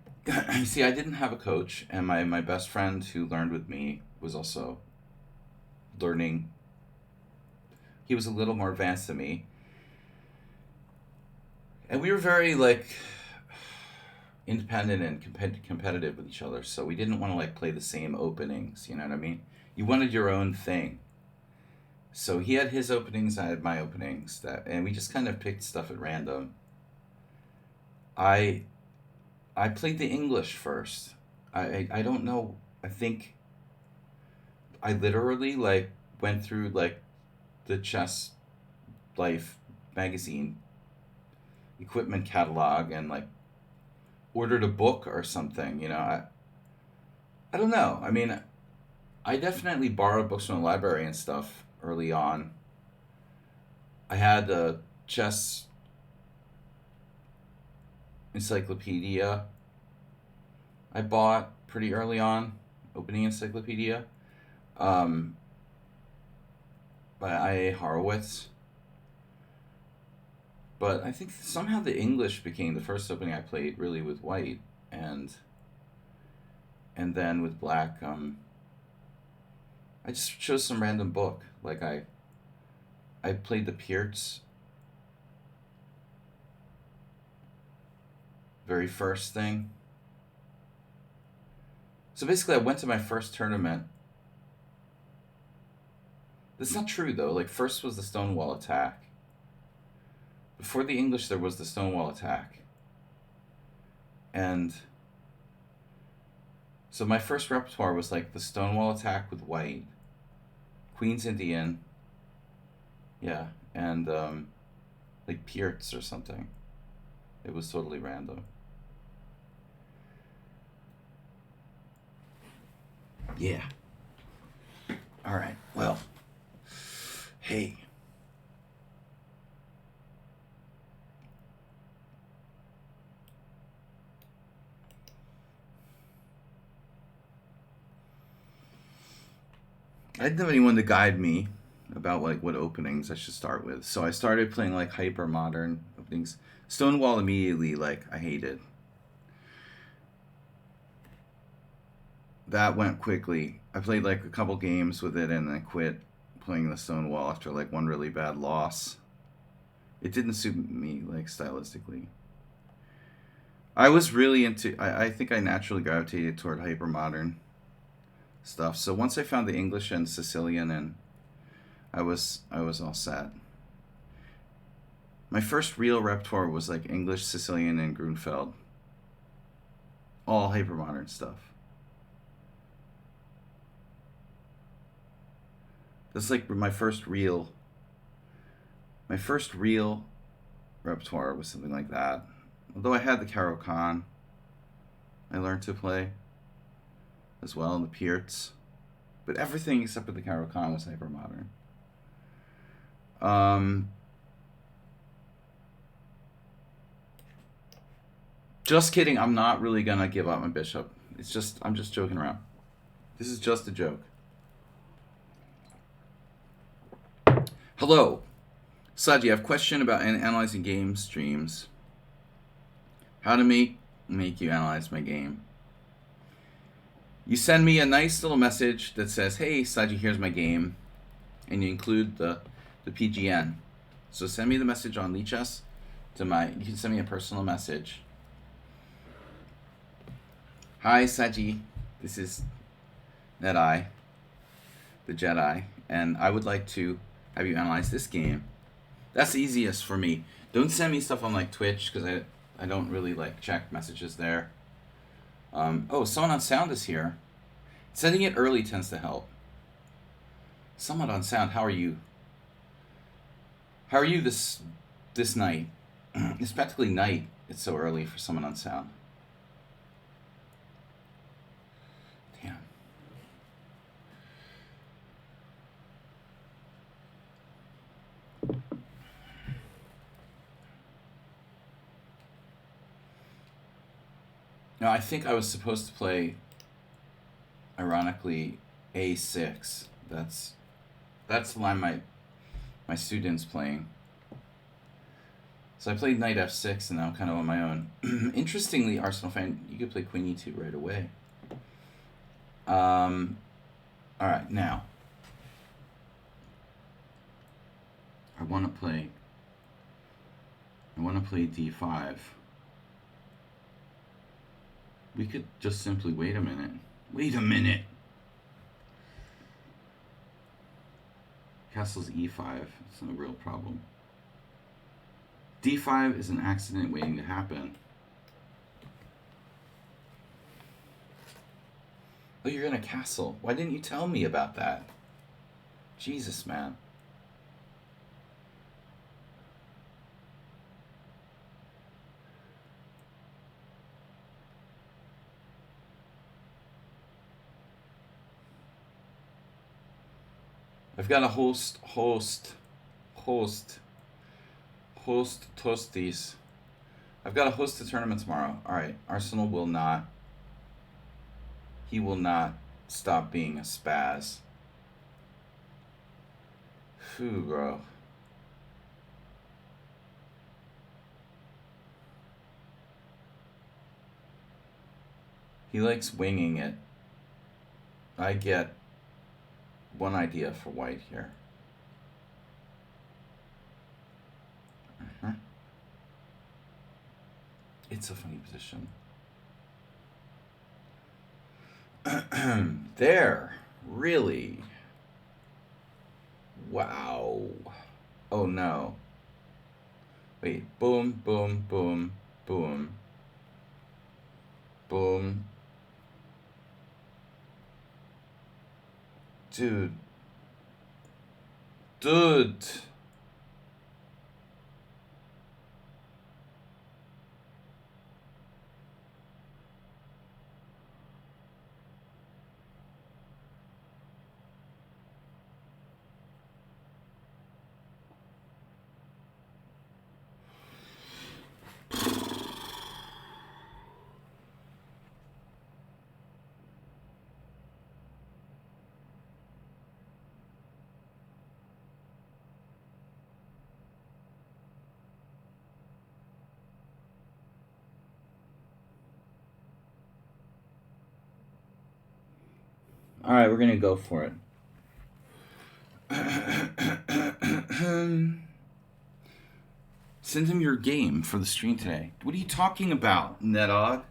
see. I didn't have a coach, and my best friend who learned with me was also learning. He was a little more advanced than me, and we were very like independent and competitive with each other. So we didn't want to like play the same openings. You know what I mean? You wanted your own thing. So he had his openings, I had my openings. And we just kind of picked stuff at random. I I played the English first. I don't know. I think I literally like went through like the Chess Life magazine equipment catalog and like ordered a book or something. I don't know. I mean, I definitely borrowed books from the library and stuff early on. I had a chess encyclopedia I bought pretty early on, opening encyclopedia, um, by I.A. Horowitz. But I think somehow the English became the first opening I played really with white, and and then with black. I just chose some random book. Like I played the Pierce very first thing. So basically, I went to my first tournament. That's not true though. Like first was the Stonewall attack. Before the English, there was the Stonewall attack, and so my first repertoire was like the Stonewall attack with white, Queen's Indian, yeah, and like Pierce or something. It was totally random. Yeah. All right. Well, hey, I didn't have anyone to guide me about like what openings I should start with. So I started playing like hyper modern openings. Stonewall immediately like I hated. That went quickly. I played like a couple games with it and then quit playing the Stonewall after like one really bad loss. It didn't suit me like stylistically. I was really into. I think I naturally gravitated toward hyper modern stuff. So once I found the English and Sicilian, and I was all set. My first real repertoire was like English, Sicilian, and Grunfeld, all hyper modern stuff. That's like my first real repertoire was something like that. Although I had the Caro Khan, I learned to play as well in the Pierts, but everything except for the Caro Khan was hyper modern. Um, just kidding. I'm not really gonna give up my bishop. I'm just joking around. This is just a joke. Hello, Saji. I have a question about analyzing game streams. How to make you analyze my game. You send me a nice little message that says, "Hey, Saji, here's my game," and you include the PGN. So send me the message on Lichess to my. You can send me a personal message. Hi, Saji. This is NetEye, the Jedi, and I would like to have you analyze this game. That's the easiest for me. Don't send me stuff on like Twitch because I don't really like check messages there. Oh, someone on sound is here. Sending it early tends to help. Someone on sound, how are you? How are you this night? It's practically night. It's so early for someone on sound. Damn. Now I think I was supposed to play, ironically, A6. That's the line my student's playing. So I played knight f6, and now I'm kind of on my own. Interestingly, Arsenal fan, you could play queen e2 right away. All right, now I want to play d5. We could just simply wait a minute. Wait a minute. Castle's e5. It's no real problem. d5 is an accident waiting to happen. Oh, you're in a castle. Why didn't you tell me about that? Jesus, man. I've got a host toasties. I've got to host a tournament tomorrow. All right, Arsenal will not. He will not stop being a spaz. Phew, bro. He likes winging it. I get one idea for white here. It's a funny position. There. Really? Wow. Oh no. Wait. Boom, boom, boom, boom. Boom. Dude. All right, we're going to go for it. Send him your game for the stream today. What are you talking about, Nedog?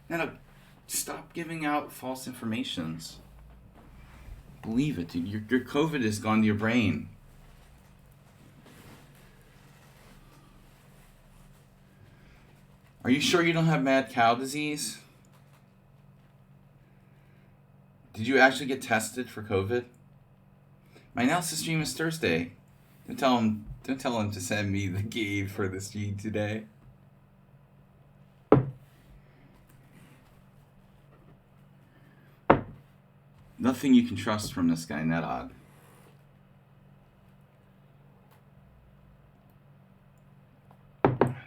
Nedog, stop giving out false informations. Believe it, dude. Your COVID has gone to your brain. Are you sure you don't have mad cow disease? Did you actually get tested for COVID? My analysis stream is Thursday. Don't tell him to send me the game for the stream today. Nothing you can trust from this guy, Nedog.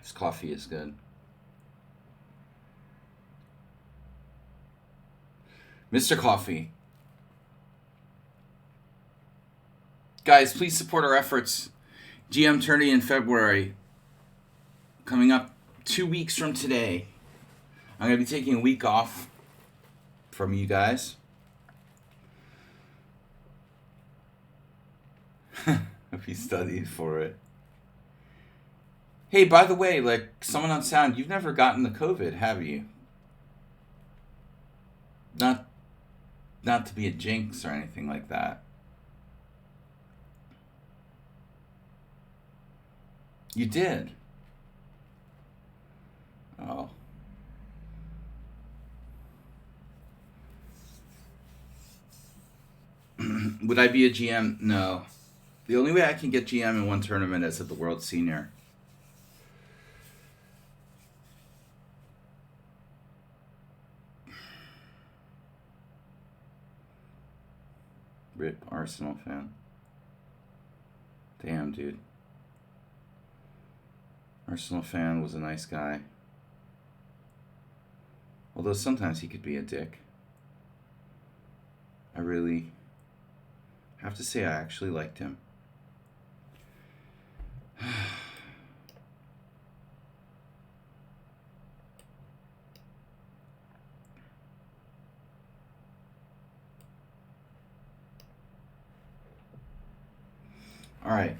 This coffee is good. Mr. Coffee. Guys, please support our efforts. GM Tourney in February. Coming up 2 weeks from today. I'm going to be taking a week off from you guys. If he studied for it. Hey, by the way, like, someone on sound, you've never gotten the COVID, have you? Not to be a jinx or anything like that. You did? Oh. Would I be a GM? No. The only way I can get GM in one tournament is at the World Senior. Rip Arsenal fan. Damn, dude. Arsenal fan was a nice guy. Although sometimes he could be a dick. I really have to say I actually liked him. All right.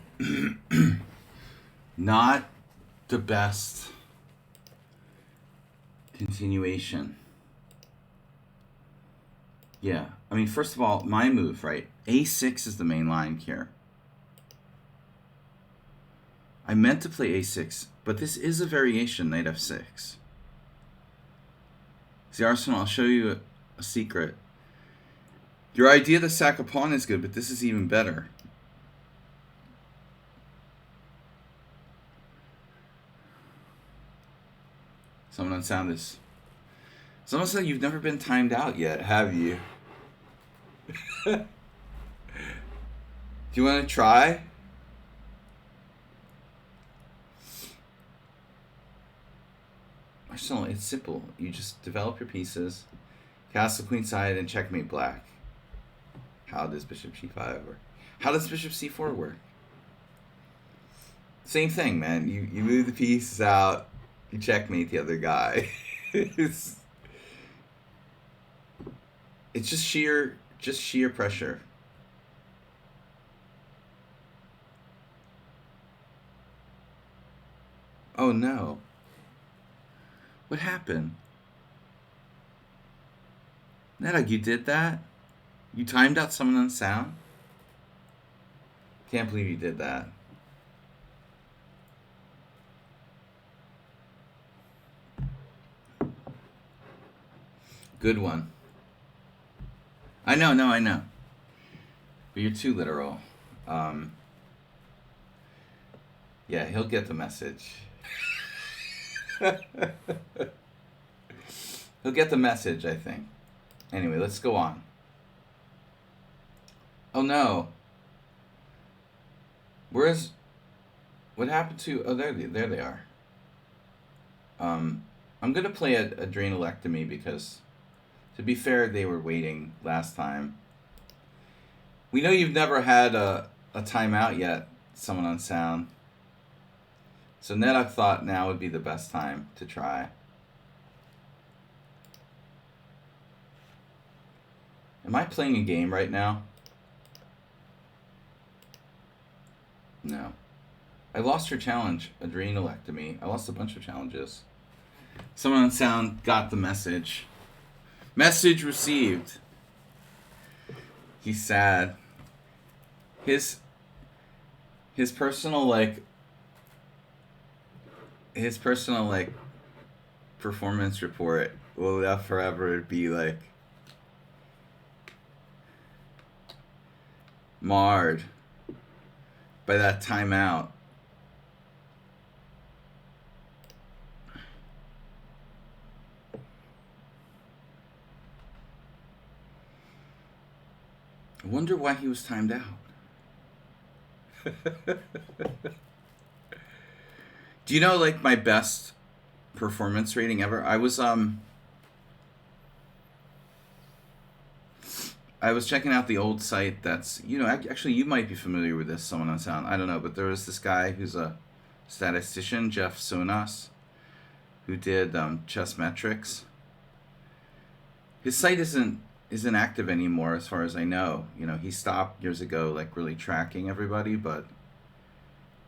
Not the best continuation. Yeah. I mean, first of all, my move, right? A6 is the main line here. I meant to play A6, but this is a variation, knight F6. See, Arsenal, I'll show you a secret. Your idea to sack a pawn is good, but this is even better. Someone on sound this. Someone said you've never been timed out yet, have you? Do you want to try? Arsenal, it's simple. You just develop your pieces, castle queenside, and checkmate black. How does bishop c5 work? How does bishop c4 work? Same thing, man. You move the pieces out, you checkmate the other guy. it's just sheer pressure. Oh no. What happened? Netta, you did that? You timed out someone on sound? Can't believe you did that. Good one. I know. But you're too literal. Yeah, he'll get the message. He'll get the message, I think. Anyway, let's go on. Oh no. What happened to, oh, there they are. I'm going to play a adrenalectomy because, to be fair, they were waiting last time. We know you've never had a timeout yet, someone on sound. So Ned, I thought now would be the best time to try. Am I playing a game right now? No. I lost your challenge, adrenalectomy. I lost a bunch of challenges. Someone on sound got the message. Message received. He's sad. His personal performance report will now forever be marred by that timeout. I wonder why he was timed out. Do you know my best performance rating ever? I was checking out the old site that's, actually you might be familiar with this, someone on sound. I don't know, but there was this guy who's a statistician, Jeff Sonas, who did chess metrics. His site isn't active anymore as far as I know. He stopped years ago really tracking everybody, but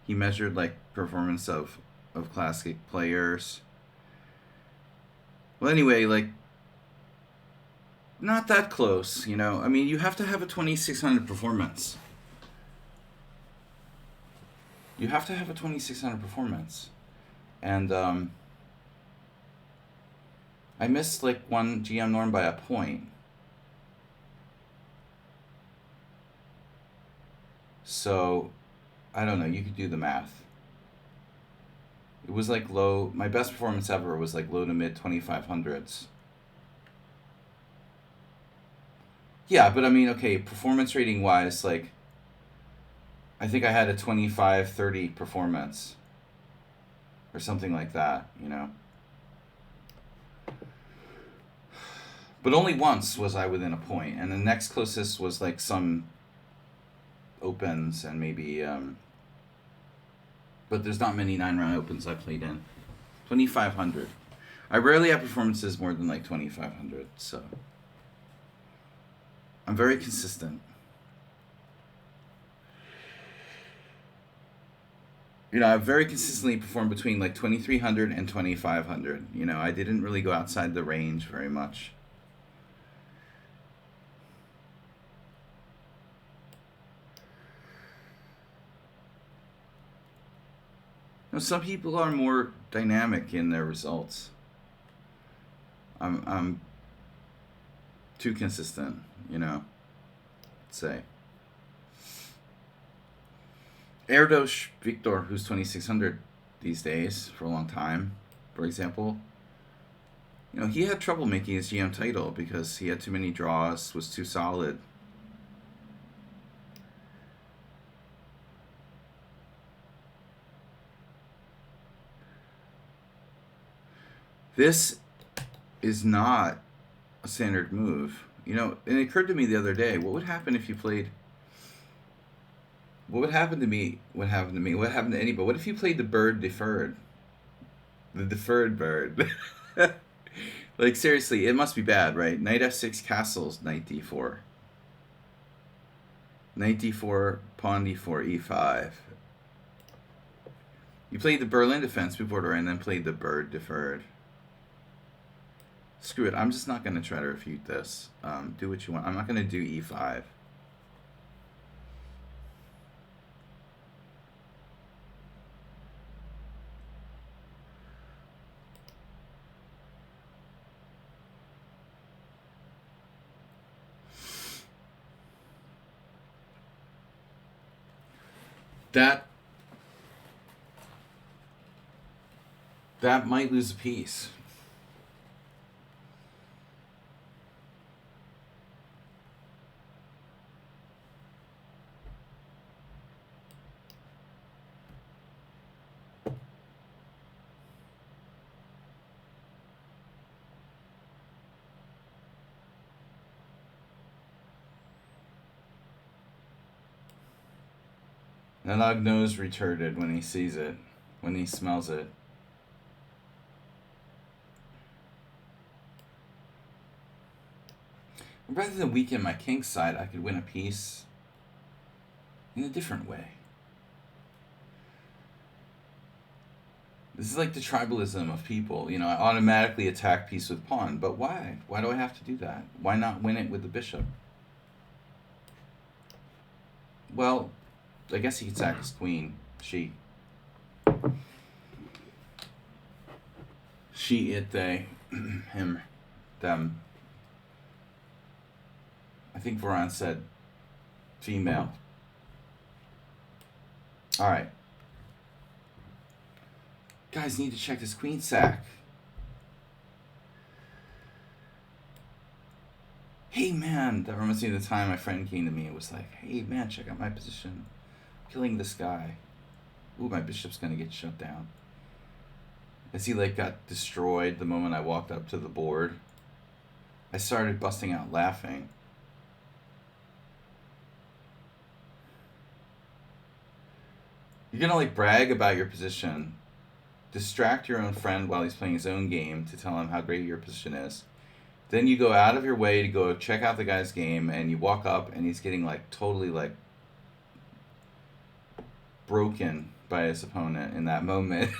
he measured performance of classic players. Well, anyway, not that close, I mean, you have to have a 2600 performance. You have to have a 2600 performance. And I missed one GM norm by a point. So, I don't know, you could do the math. It was low, my best performance ever was low to mid 2500s. Yeah, but I mean, okay, performance rating wise, I think I had a 25-30 performance. Or something like that, But only once was I within a point, and the next closest was like some opens and maybe. But there's not many 9-round opens I played in. 2,500. I rarely have performances more than like 2,500, so I'm very consistent. You know, I've very consistently performed between like 2,300 and 2,500. You know, I didn't really go outside the range very much. You know, some people are more dynamic in their results. I'm too consistent, you know, let's say. Erdos Victor, who's 2,600 these days for a long time, for example, you know, he had trouble making his GM title because he had too many draws, was too solid. This is not a standard move. You know, and it occurred to me the other day, what would happen if you played... What would happen to me? What happened to me? What happened to anybody? What if you played the bird deferred? The deferred bird. Like, seriously, it must be bad, right? Knight f6 castles, knight d4. Knight d4, pawn d4, e5. You played the Berlin defense before and then played the bird deferred. Screw it, I'm just not going to try to refute this. Do what you want. I'm not going to do e5. That might lose a piece. Nanog knows retarded when he sees it, when he smells it. Rather than weaken my king's side, I could win a piece in a different way. This is like the tribalism of people. You know, I automatically attack piece with pawn, but why? Why do I have to do that? Why not win it with the bishop? Well, I guess he could sack his queen. She, it, they, him, them. I think Varan said female. Alright. Guys need to check this queen sack. Hey man, that reminds me of the time my friend came to me and was like, hey man, check out my position. Killing this guy. Ooh, my bishop's gonna get shut down. As he like got destroyed the moment I walked up to the board, I started busting out laughing. You're gonna like brag about your position, distract your own friend while he's playing his own game to tell him how great your position is. Then you go out of your way to go check out the guy's game, and you walk up and he's getting like totally like broken by his opponent in that moment.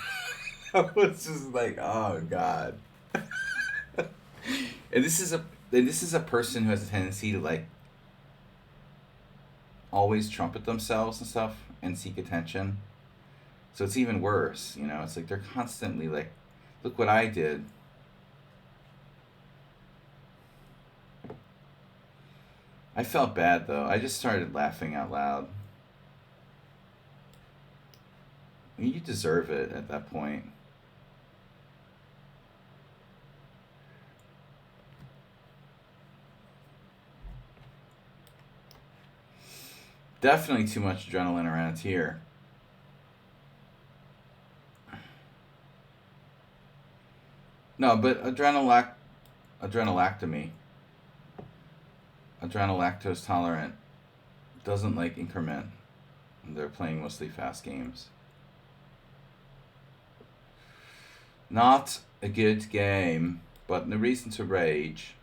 I was just like, oh god. And this is a person who has a tendency to like always trumpet themselves and stuff and seek attention. So it's even worse, you know. It's like they're constantly like, look what I did. I felt bad though. I just started laughing out loud. I mean, you deserve it at that point. Definitely too much adrenaline around here. No, but adrenalactomy. adrenal lactose tolerant, doesn't like increment. They're playing mostly fast games. Not a good game, but no reason to rage.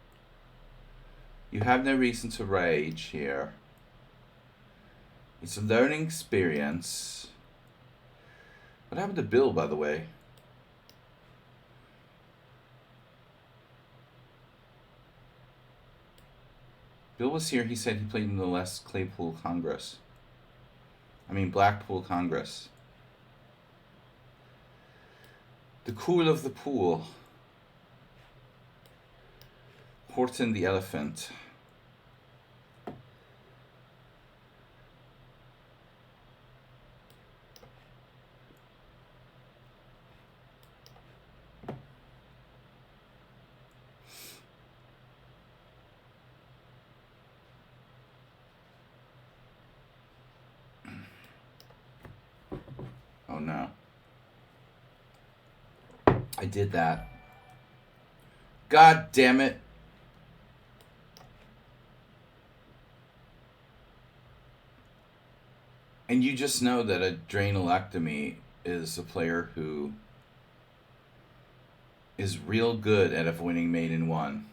You have no reason to rage here. It's a learning experience. What happened to Bill, by the way? Bill was here. He said he played in the Les Claypool Congress. Blackpool Congress. The Cool of the Pool. Horton the Elephant. Oh no. I did that. God damn it. And you just know that a drainalectomy is a player who is real good at avoiding mate in one.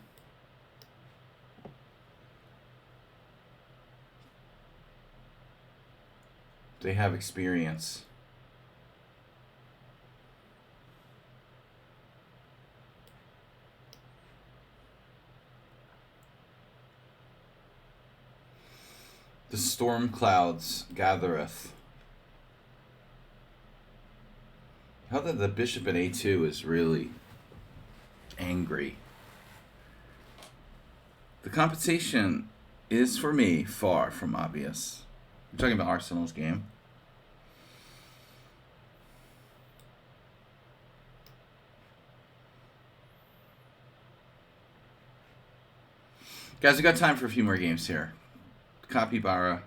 They have experience. The storm clouds gathereth. How that the bishop at a2 is really angry. The compensation is, for me, far from obvious. I'm talking about Arsenal's game. Guys, we got time for a few more games here. Capybara.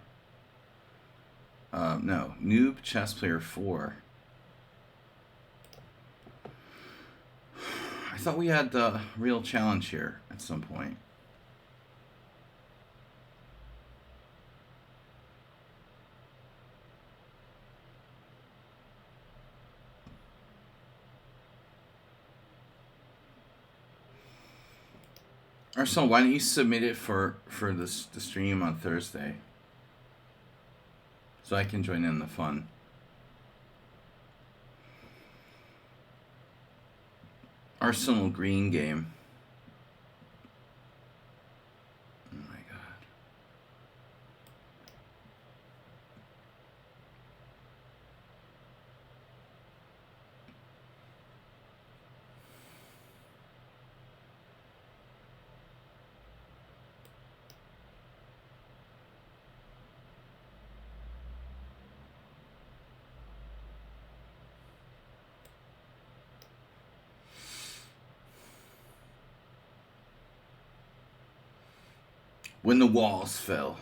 No. Noob Chess Player 4. I thought we had the real challenge here at some point. Arsenal, why don't you submit it for the stream on Thursday? So I can join in the fun. Arsenal green game. Oh my god. When the walls fell.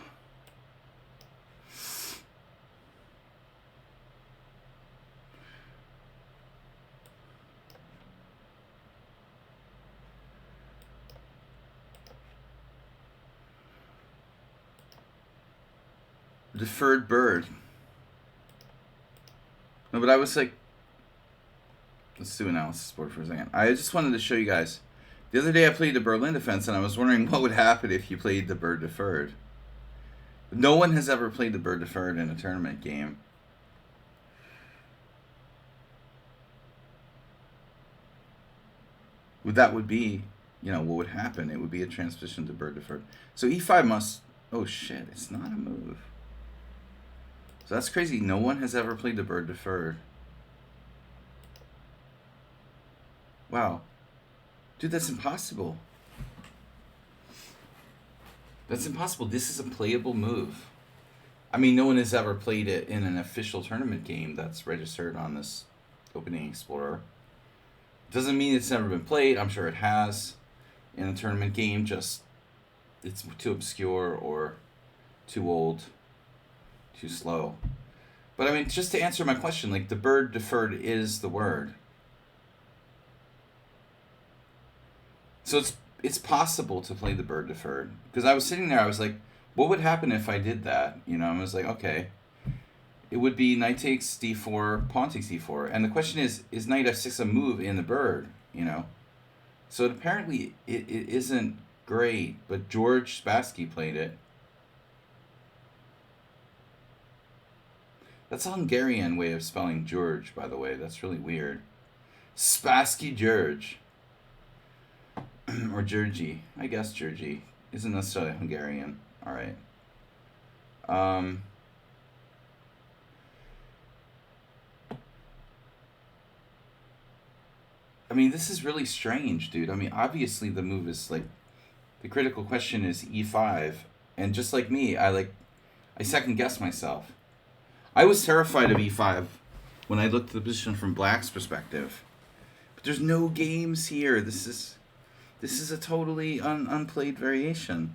Deferred bird. No, but I was like, let's do analysis board for a second. I just wanted to show you guys. The other day I played the Berlin defense, and I was wondering what would happen if you played the bird deferred. No one has ever played the bird deferred in a tournament game. That would be, what would happen? It would be a transition to bird deferred. So e5 must... Oh shit, it's not a move. So that's crazy. No one has ever played the bird deferred. Wow. Dude, that's impossible. That's impossible. This is a playable move. No one has ever played it in an official tournament game that's registered on this Opening Explorer. Doesn't mean it's never been played. I'm sure it has in a tournament game. Just it's too obscure or too old, too slow. But just to answer my question, the bird deferred is the word. So it's possible to play the bird deferred. Because I was sitting there, I was like, what would happen if I did that? You know, I was like, okay. It would be knight takes d4, pawn takes d4. And the question is knight f6 a move in the bird, you know? So apparently it isn't great, but George Spassky played it. That's a Hungarian way of spelling George, by the way. That's really weird. Spassky George. Or Georgi. I guess Georgi. Isn't necessarily Hungarian. Alright. I mean, this is really strange, dude. I mean, obviously the move is like... The critical question is e5. And just like me, I second guess myself. I was terrified of e5 when I looked at the position from Black's perspective. But there's no games here. This is a totally unplayed variation.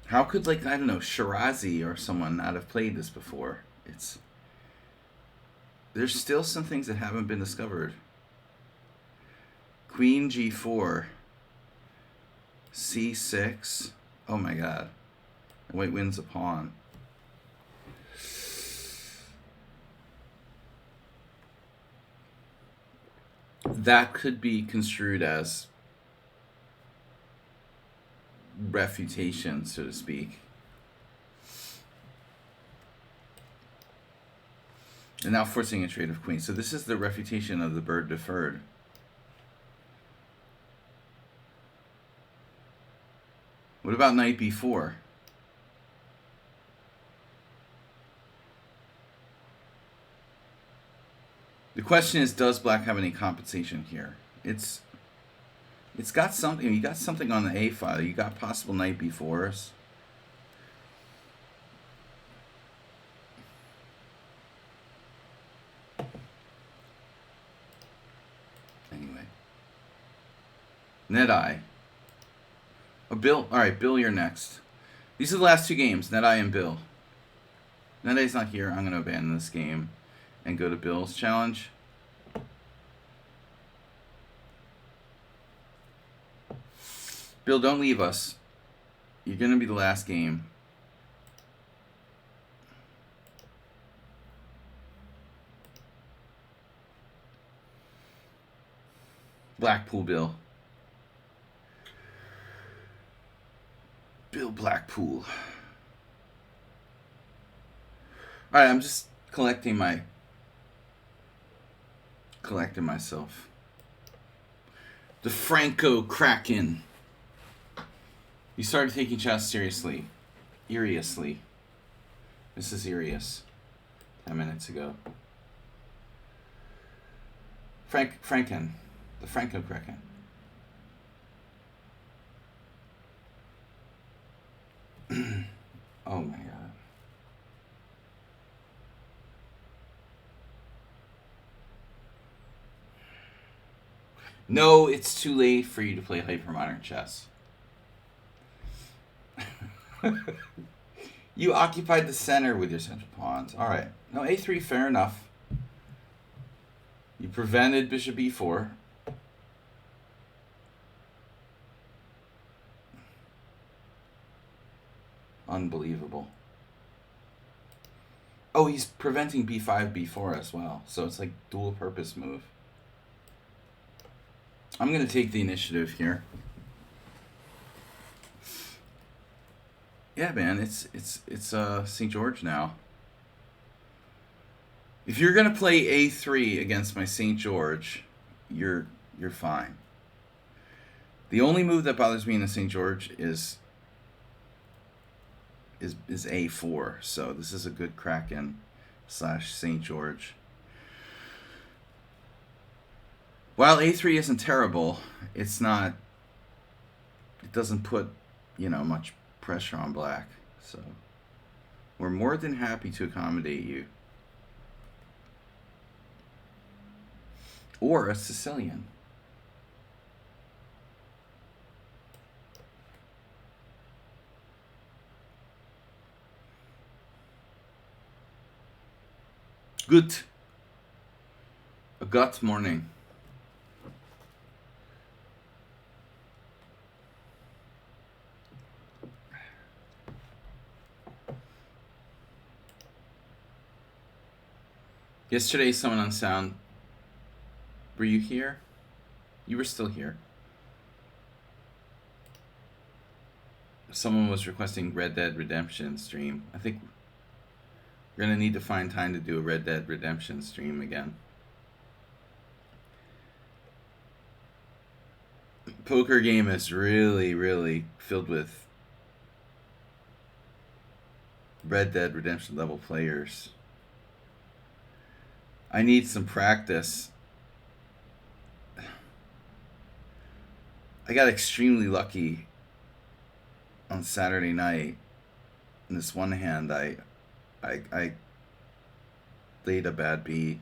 How could, like, I don't know, Shirazi or someone not have played this before? There's still some things that haven't been discovered. Queen g4. c6. Oh my god. White wins a pawn. That could be construed as refutation, so to speak. And now forcing a trade of queen. So this is the refutation of the bird deferred. What about knight b4? The question is, does Black have any compensation here? It's got something. You got something on the A file. You got possible knight b4s. Anyway. Net-eye. Oh, Bill. All right, Bill, you're next. These are the last two games, Net-eye and Bill. Net-eye's not here. I'm going to abandon this game and go to Bill's challenge. Bill, don't leave us. You're going to be the last game. Blackpool Bill. Bill Blackpool. Alright, I'm just collecting myself. The Franco Kraken. You started taking chess seriously. Eriously. This is Erious. 10 minutes ago. Franken. The Franco Kraken. Oh my god. No, it's too late for you to play hypermodern chess. You occupied the center with your central pawns. Alright. No, a3, fair enough. You prevented bishop e4. Unbelievable. Oh, he's preventing b5, b4 as well. So it's like dual purpose move. I'm going to take the initiative here. Yeah, man, it's St. George now. If you're going to play a3 against my St. George, you're fine. The only move that bothers me in the St. George is a4. So this is a good Kraken / St. George. While a3 isn't terrible, it doesn't put, much pressure on Black. So we're more than happy to accommodate you. Or a Sicilian. Good. A gut morning. Yesterday, someone on sound. Were you here? You were still here. Someone was requesting Red Dead Redemption stream. I think we're gonna need to find time to do a Red Dead Redemption stream again. Poker game is really, really filled with Red Dead Redemption level players. I need some practice. I got extremely lucky on Saturday night. In this one hand, I laid a bad beat.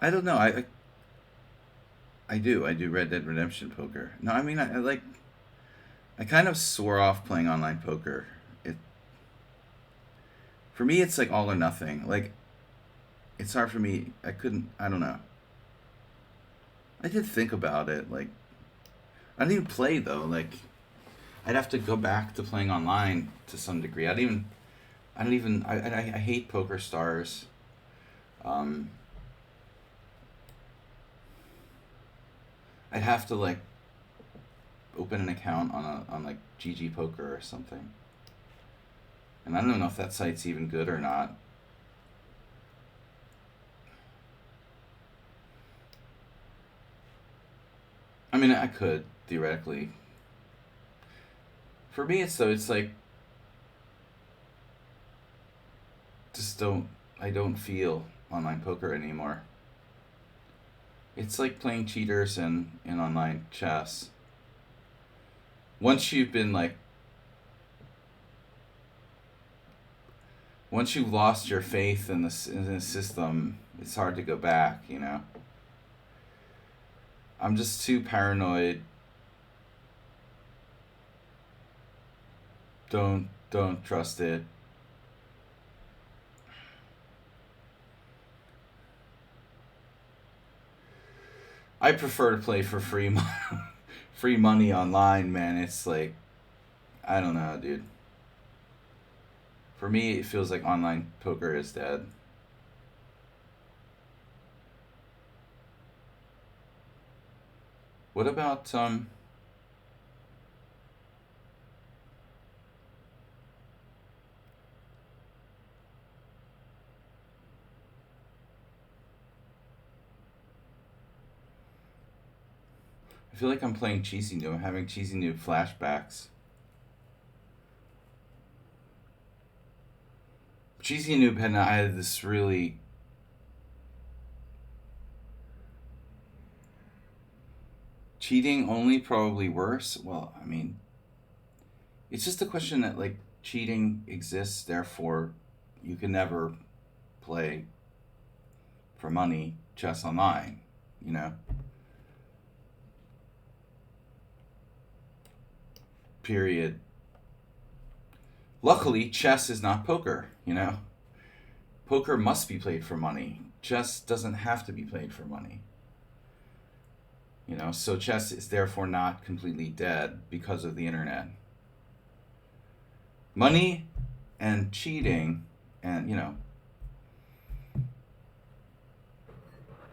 I don't know. I do Red Dead Redemption poker. No, I mean I kind of swore off playing online poker. It For me it's like all or nothing. Like it's hard for me. I don't know. I did think about it. Like I don't even play though. Like I'd have to go back to playing online to some degree. I hate Poker Stars. Um I'd have to like open an account on like GG Poker or something. And I don't know if that site's even good or not. I mean, I could theoretically. For me, it's like I don't feel online poker anymore. It's like playing cheaters in online chess. Once you've been like, once you've lost your faith in the system, it's hard to go back. I'm just too paranoid. Don't trust it. I prefer to play for free money online, man. It's like I don't know, dude. For me, it feels like online poker is dead. What about I feel like I'm playing Cheesy Noob. I'm having Cheesy Noob flashbacks. Cheesy Noob I had this really cheating only probably worse. Well, I mean, it's just a question that like cheating exists, therefore you can never play for money chess online, you know? Period. Luckily, chess is not poker, you know? Poker must be played for money. Chess doesn't have to be played for money. So chess is therefore not completely dead because of the internet. Money and cheating and,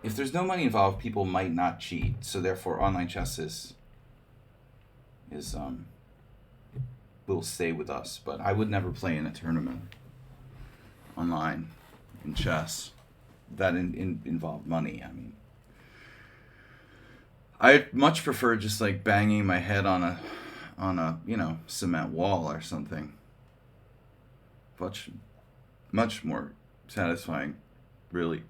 if there's no money involved, people might not cheat. So therefore online chess is will stay with us, but I would never play in a tournament online in chess that involved money. I mean, I'd much prefer just like banging my head on a cement wall or something. Much more satisfying, really.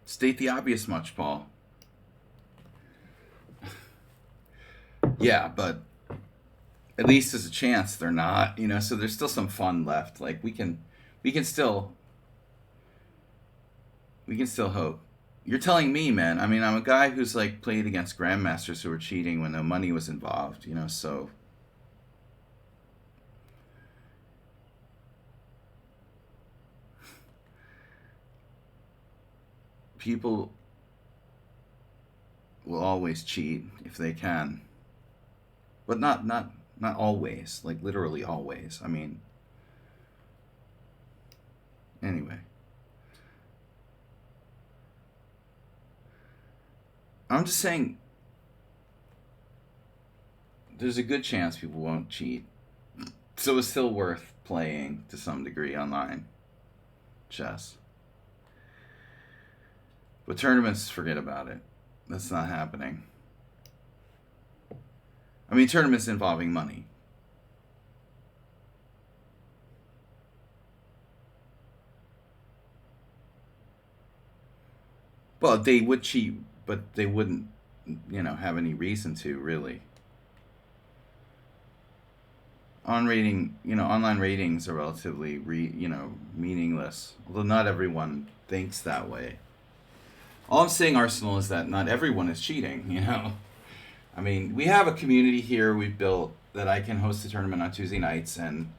State the obvious much, Paul. Yeah, but at least there's a chance they're not, so there's still some fun left. Like we can still hope. You're telling me, man. I mean, I'm a guy who's like played against grandmasters who were cheating when no money was involved, you know, so people will always cheat if they can. But not always, like literally always. I mean, anyway. I'm just saying there's a good chance people won't cheat. So it's still worth playing to some degree online chess. But tournaments, forget about it. That's not happening. I mean, tournaments involving money. Well, they would cheat, but they wouldn't, have any reason to really. Online ratings are relatively, meaningless. Although not everyone thinks that way. All I'm saying, Arsenal, is that not everyone is cheating. I mean, we have a community here we've built that I can host a tournament on Tuesday nights, and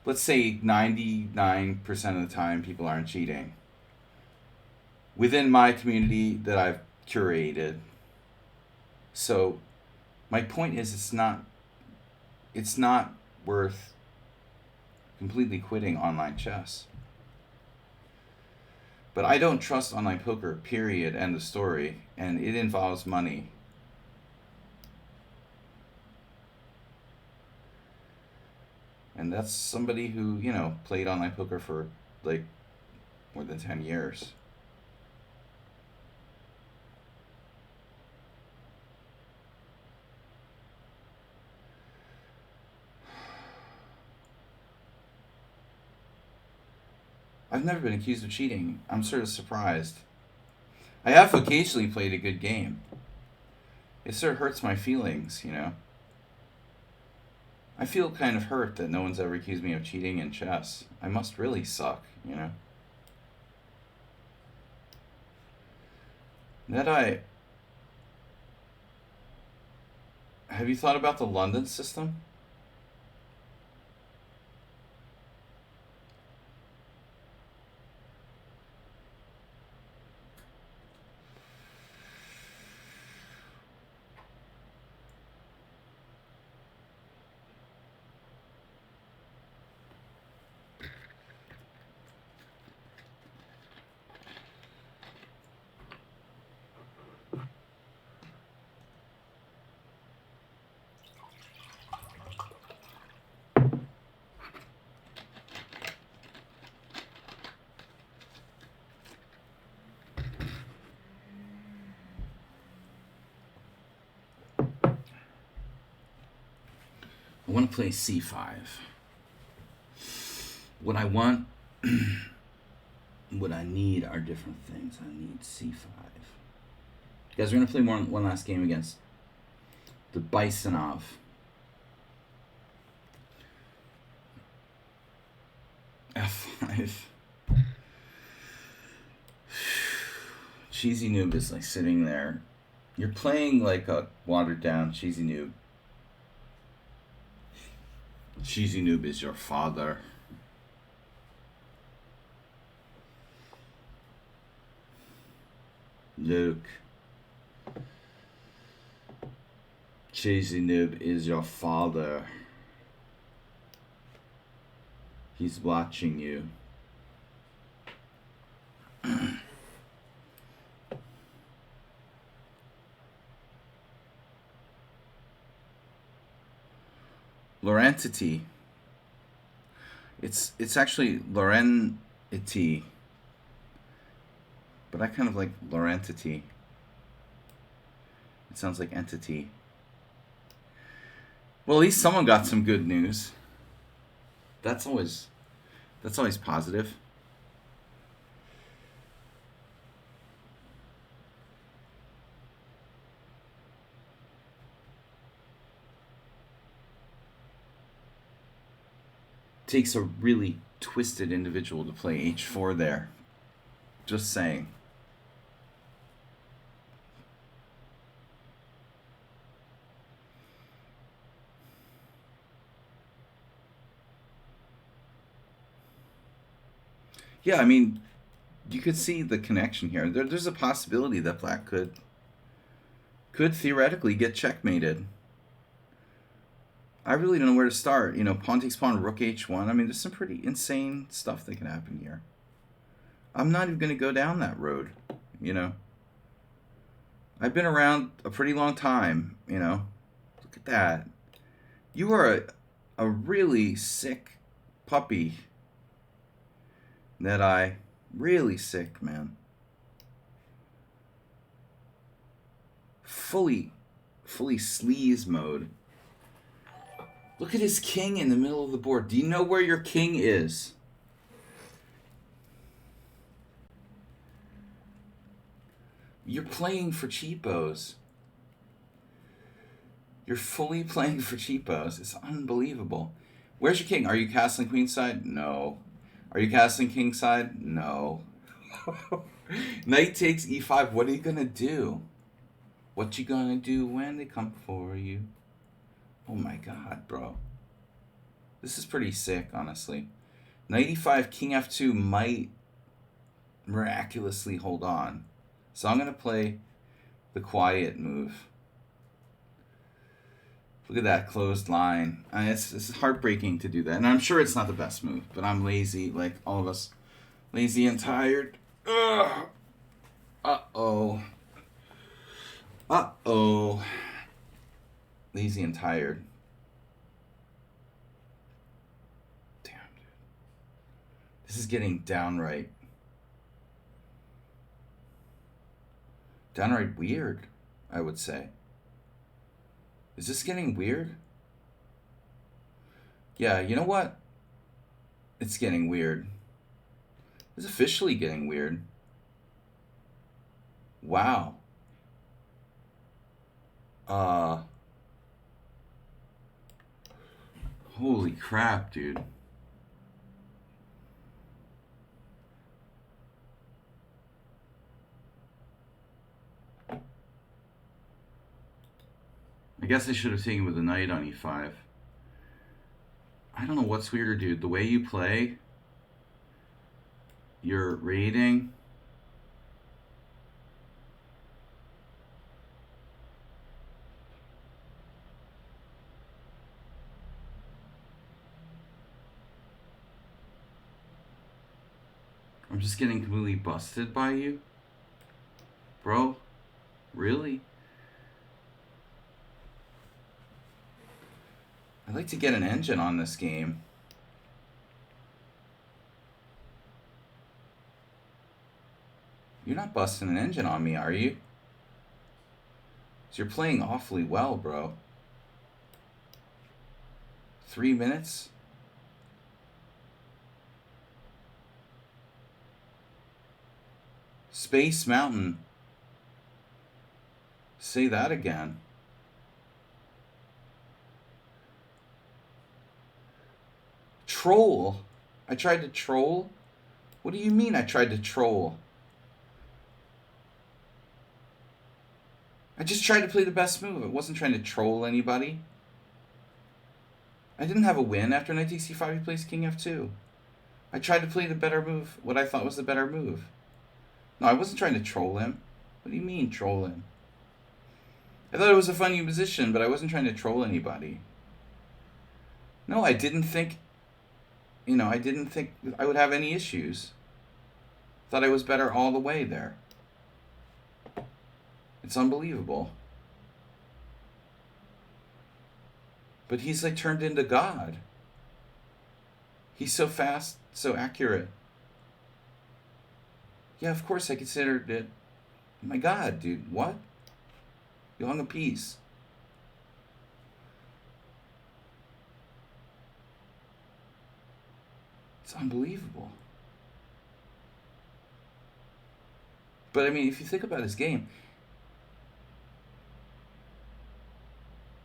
let's say 99% of the time people aren't cheating. Within my community that I've curated. So my point is it's not worth completely quitting online chess. But I don't trust online poker, period, end of story, and it involves money. And that's somebody who, played online poker for like more than 10 years. I've never been accused of cheating. I'm sort of surprised. I have occasionally played a good game. It sort of hurts my feelings. I feel kind of hurt that no one's ever accused me of cheating in chess. I must really suck. Have you thought about the London system? I want to play c5. What I want, what I need are different things. I need c5. Guys, we're going to play one last game against the Bisonov. f5. Cheesy Noob is like sitting there. You're playing like a watered down Cheesy Noob. Cheesy Noob is your father. Luke. Cheesy Noob is your father. He's watching you. Laurentity. It's actually Laurentity. But I kind of like Laurentity. It sounds like entity. Well, at least someone got some good news. That's always positive. Takes a really twisted individual to play h4 there. Just saying. Yeah, I mean, you could see the connection here. There's a possibility that black could theoretically get checkmated. I really don't know where to start. You know, pawn takes pawn, rook h1. I mean, there's some pretty insane stuff that can happen here. I'm not even going to go down that road, you know. I've been around a pretty long time, you know. Look at that. You are a really sick puppy. That I really sick, man. Fully sleaze mode. Look at his king in the middle of the board. Do you know where your king is? You're playing for cheapos. You're fully playing for cheapos. It's unbelievable. Where's your king? Are you castling queenside? No. Are you castling kingside? No. Knight takes e5. What are you gonna do? What you gonna do when they come for you? Oh my god, bro. This is pretty sick, honestly. Knight e5, king f2 might miraculously hold on. So I'm gonna play the quiet move. Look at that closed line. It's heartbreaking to do that. And I'm sure it's not the best move, but I'm lazy, like all of us. Lazy and tired. Ugh. Uh-oh. Uh-oh. Lazy and tired. Damn, dude. This is getting downright weird, I would say. Is this getting weird? Yeah, you know what? It's getting weird. It's officially getting weird. Wow. Holy crap, dude. I guess I should have taken with a knight on e5. I don't know what's weirder, dude. The way you play, your rating. I'm just getting completely busted by you. Bro, really? I'd like to get an engine on this game. You're not busting an engine on me, are you? 'Cause you're playing awfully well, bro. 3 minutes? Space Mountain. Say that again. Troll? I tried to troll? What do you mean I tried to troll? I just tried to play the best move. I wasn't trying to troll anybody. I didn't have a win. After knight takes c5, he plays king f2. I tried to play the better move, what I thought was the better move. No, I wasn't trying to troll him. What do you mean, troll him? I thought it was a funny position, but I wasn't trying to troll anybody. No, I didn't think, I didn't think I would have any issues. Thought I was better all the way there. It's unbelievable. But he's like turned into God. He's so fast, so accurate. Yeah, of course I considered it. My God, dude, what? You hung a piece. It's unbelievable. But I mean, if you think about his game,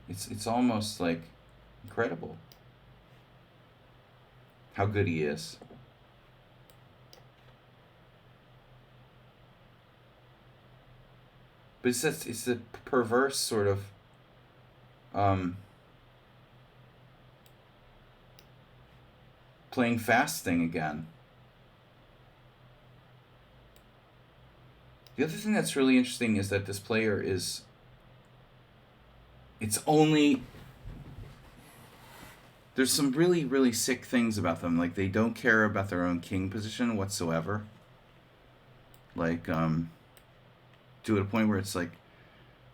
it's almost like incredible how good he is. But it's the perverse sort of playing fast thing again. The other thing that's really interesting is that this player is. It's only. There's some really, really sick things about them. Like, they don't care about their own king position whatsoever. Like, to a point where it's, like,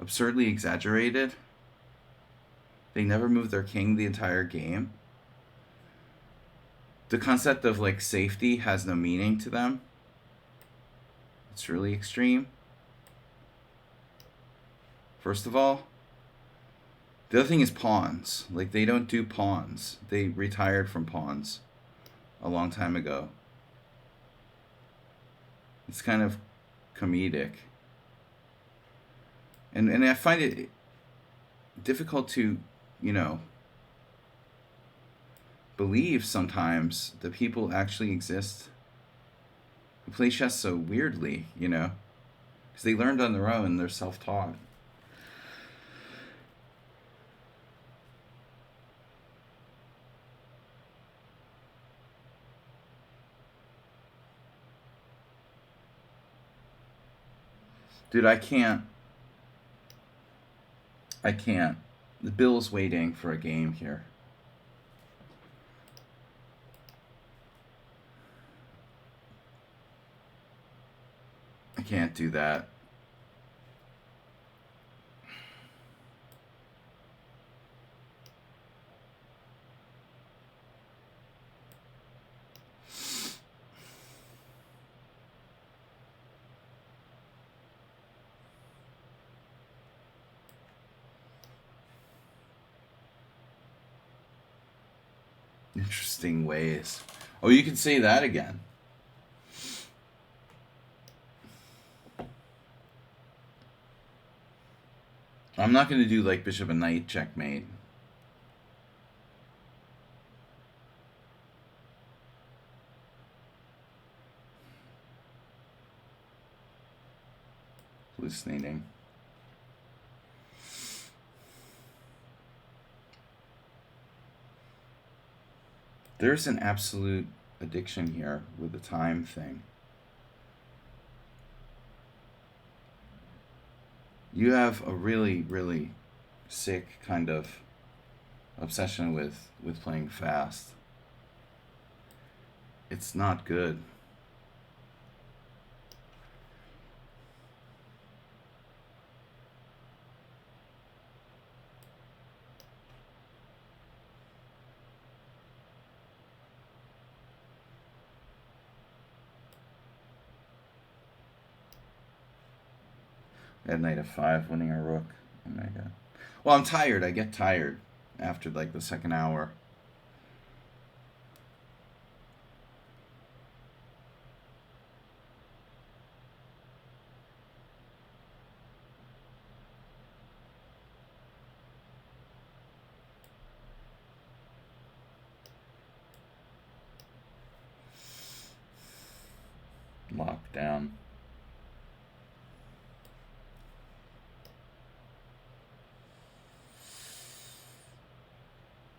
absurdly exaggerated. They never move their king the entire game. The concept of, like, safety has no meaning to them. It's really extreme. First of all. The other thing is pawns. Like, they don't do pawns. They retired from pawns a long time ago. It's kind of comedic. And I find it difficult to, believe sometimes that people actually exist who play chess so weirdly, because they learned on their own, they're self-taught. Dude, I can't. The Bill's waiting for a game here. I can't do that. Interesting ways. Oh, you can say that again. I'm not going to do like bishop and knight checkmate. Hallucinating. There's an absolute addiction here with the time thing. You have a really, really sick kind of obsession with playing fast. It's not good. At knight f5, winning a rook. Oh my god. Well, I'm tired. I get tired after like the second hour. Locked down.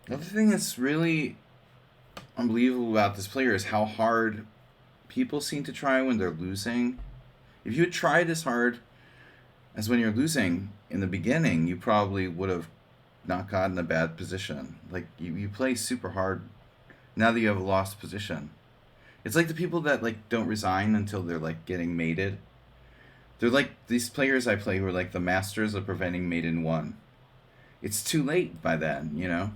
The other thing that's really unbelievable about this player is how hard people seem to try when they're losing. If you had tried as hard as when you're losing in the beginning, you probably would have not gotten a bad position. Like, you play super hard now that you have a lost position. It's like the people that like don't resign until they're like getting mated. They're like these players I play who are like the masters of preventing mate in one. It's too late by then, It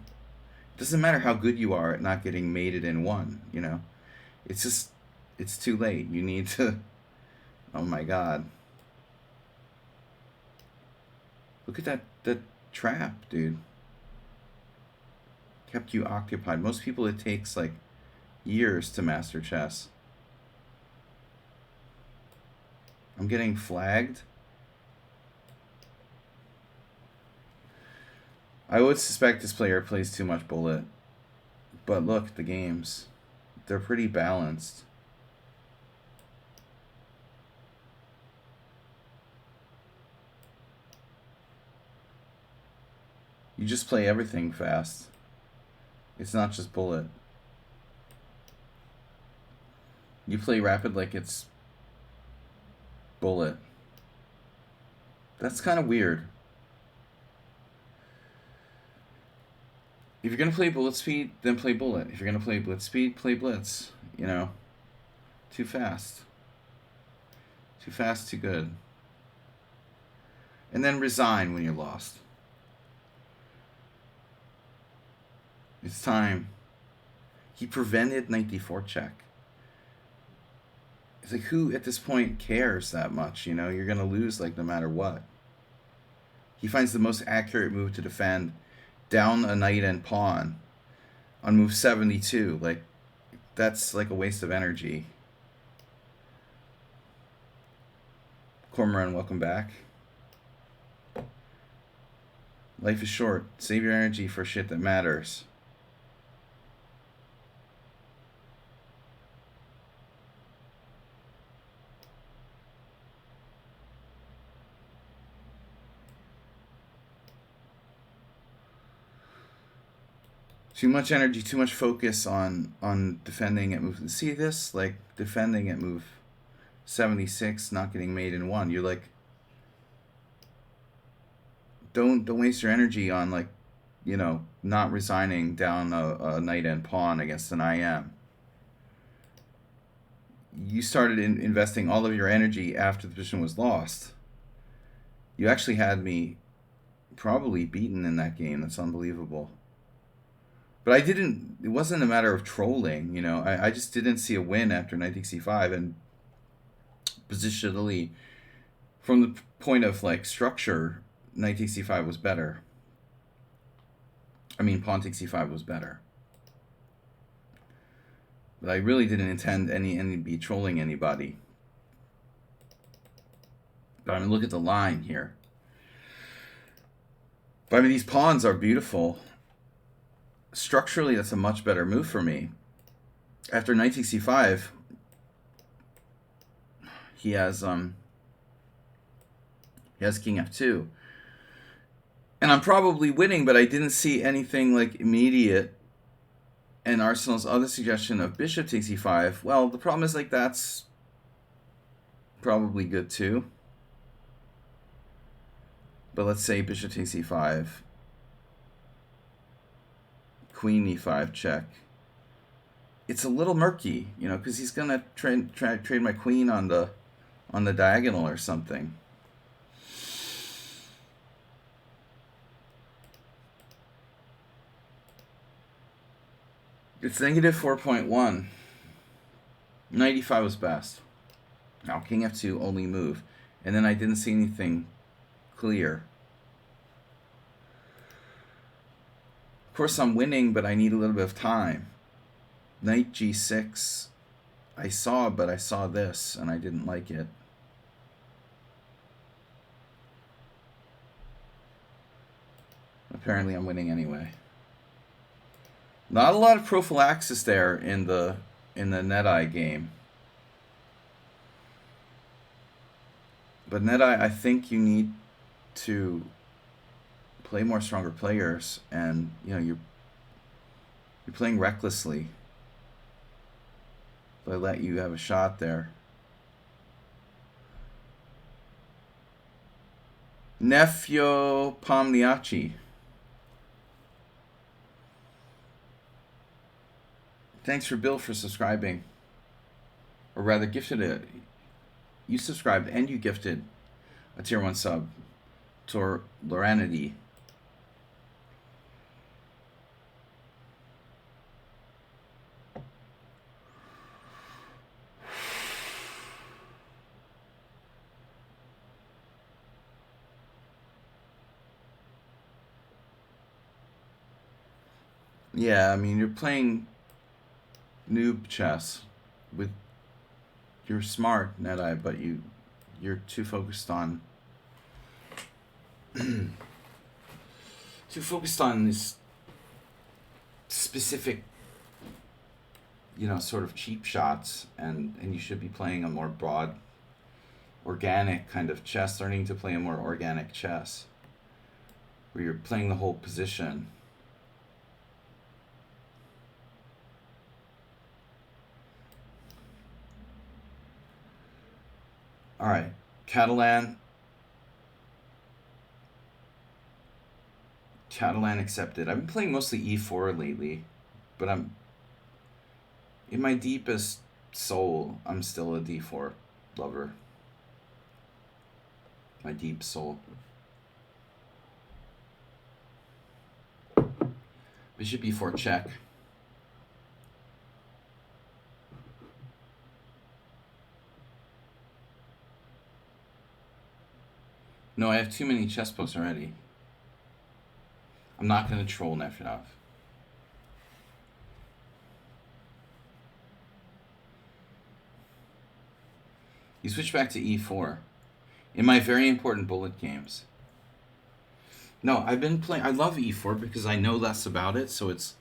doesn't matter how good you are at not getting mated in one, It's just, it's too late. You need to, oh my god. Look at that trap, dude. Kept you occupied. Most people it takes like years to master chess. I'm getting flagged. I would suspect this player plays too much bullet. But look, the games. They're pretty balanced. You just play everything fast. It's not just bullet. You play rapid like it's bullet. That's kind of weird. If you're gonna play bullet speed, then play bullet. If you're gonna play blitz speed, play blitz. You know, too fast. Too fast, too good. And then resign when you're lost. It's time. He prevented knight d4 check. It's like, who at this point cares that much? You know, you're going to lose like no matter what. He finds the most accurate move to defend down a knight and pawn on move 72. Like, that's like a waste of energy. Cormoran, welcome back. Life is short. Save your energy for shit that matters. Too much energy, too much focus on defending at move. See this? Like, defending at move 76, not getting made in one. You're like, don't waste your energy on, like, you know, not resigning down a knight and pawn against an IM. You started investing all of your energy after the position was lost. You actually had me probably beaten in that game. That's unbelievable. But it wasn't a matter of trolling, you know. I just didn't see a win after knight takes c5, and positionally, from the point of, like, structure, knight takes c5 was better. I mean, pawn takes c5 was better. But I really didn't intend any be trolling anybody. But I mean, look at the line here. But I mean, these pawns are beautiful. Structurally, that's a much better move for me. After knight takes c5, he has king f2. And I'm probably winning, but I didn't see anything like immediate. And Arsenal's other suggestion of bishop takes e5, well, the problem is, like, that's probably good too. But let's say bishop takes e5, queen e5 check. It's a little murky, you know, because he's gonna trade my queen on the diagonal or something. It's negative 4.1. Knight e5 was best. Now king f2, only move. And then I didn't see anything clear. Of course I'm winning, but I need a little bit of time. Knight g6. I saw this, and I didn't like it. Apparently I'm winning anyway. Not a lot of prophylaxis there in the NetEye game. But NetEye, I think you need to play more stronger players, and you know, you're playing recklessly. So I let you have a shot there. Nefyo Pomniachi. Thanks for Bill for subscribing. Or rather, gifted it. You subscribed and you gifted a tier 1 sub to Loranity. Yeah, I mean, you're playing noob chess with, you're smart, NetEye, but you're too focused on this specific, you know, sort of cheap shots, and you should be playing a more broad, organic kind of chess, learning to play a more organic chess where you're playing the whole position. All right, Catalan Catalan accepted. I've been playing mostly e4 lately, but I'm in my deepest soul, I'm still a d4 lover. My deep soul. Bishop e4 check. No, I have too many chess books already. I'm not going to troll Nefedov. You switch back to e4 in my very important bullet games. No, I've been playing. I love e4 because I know less about it, so it's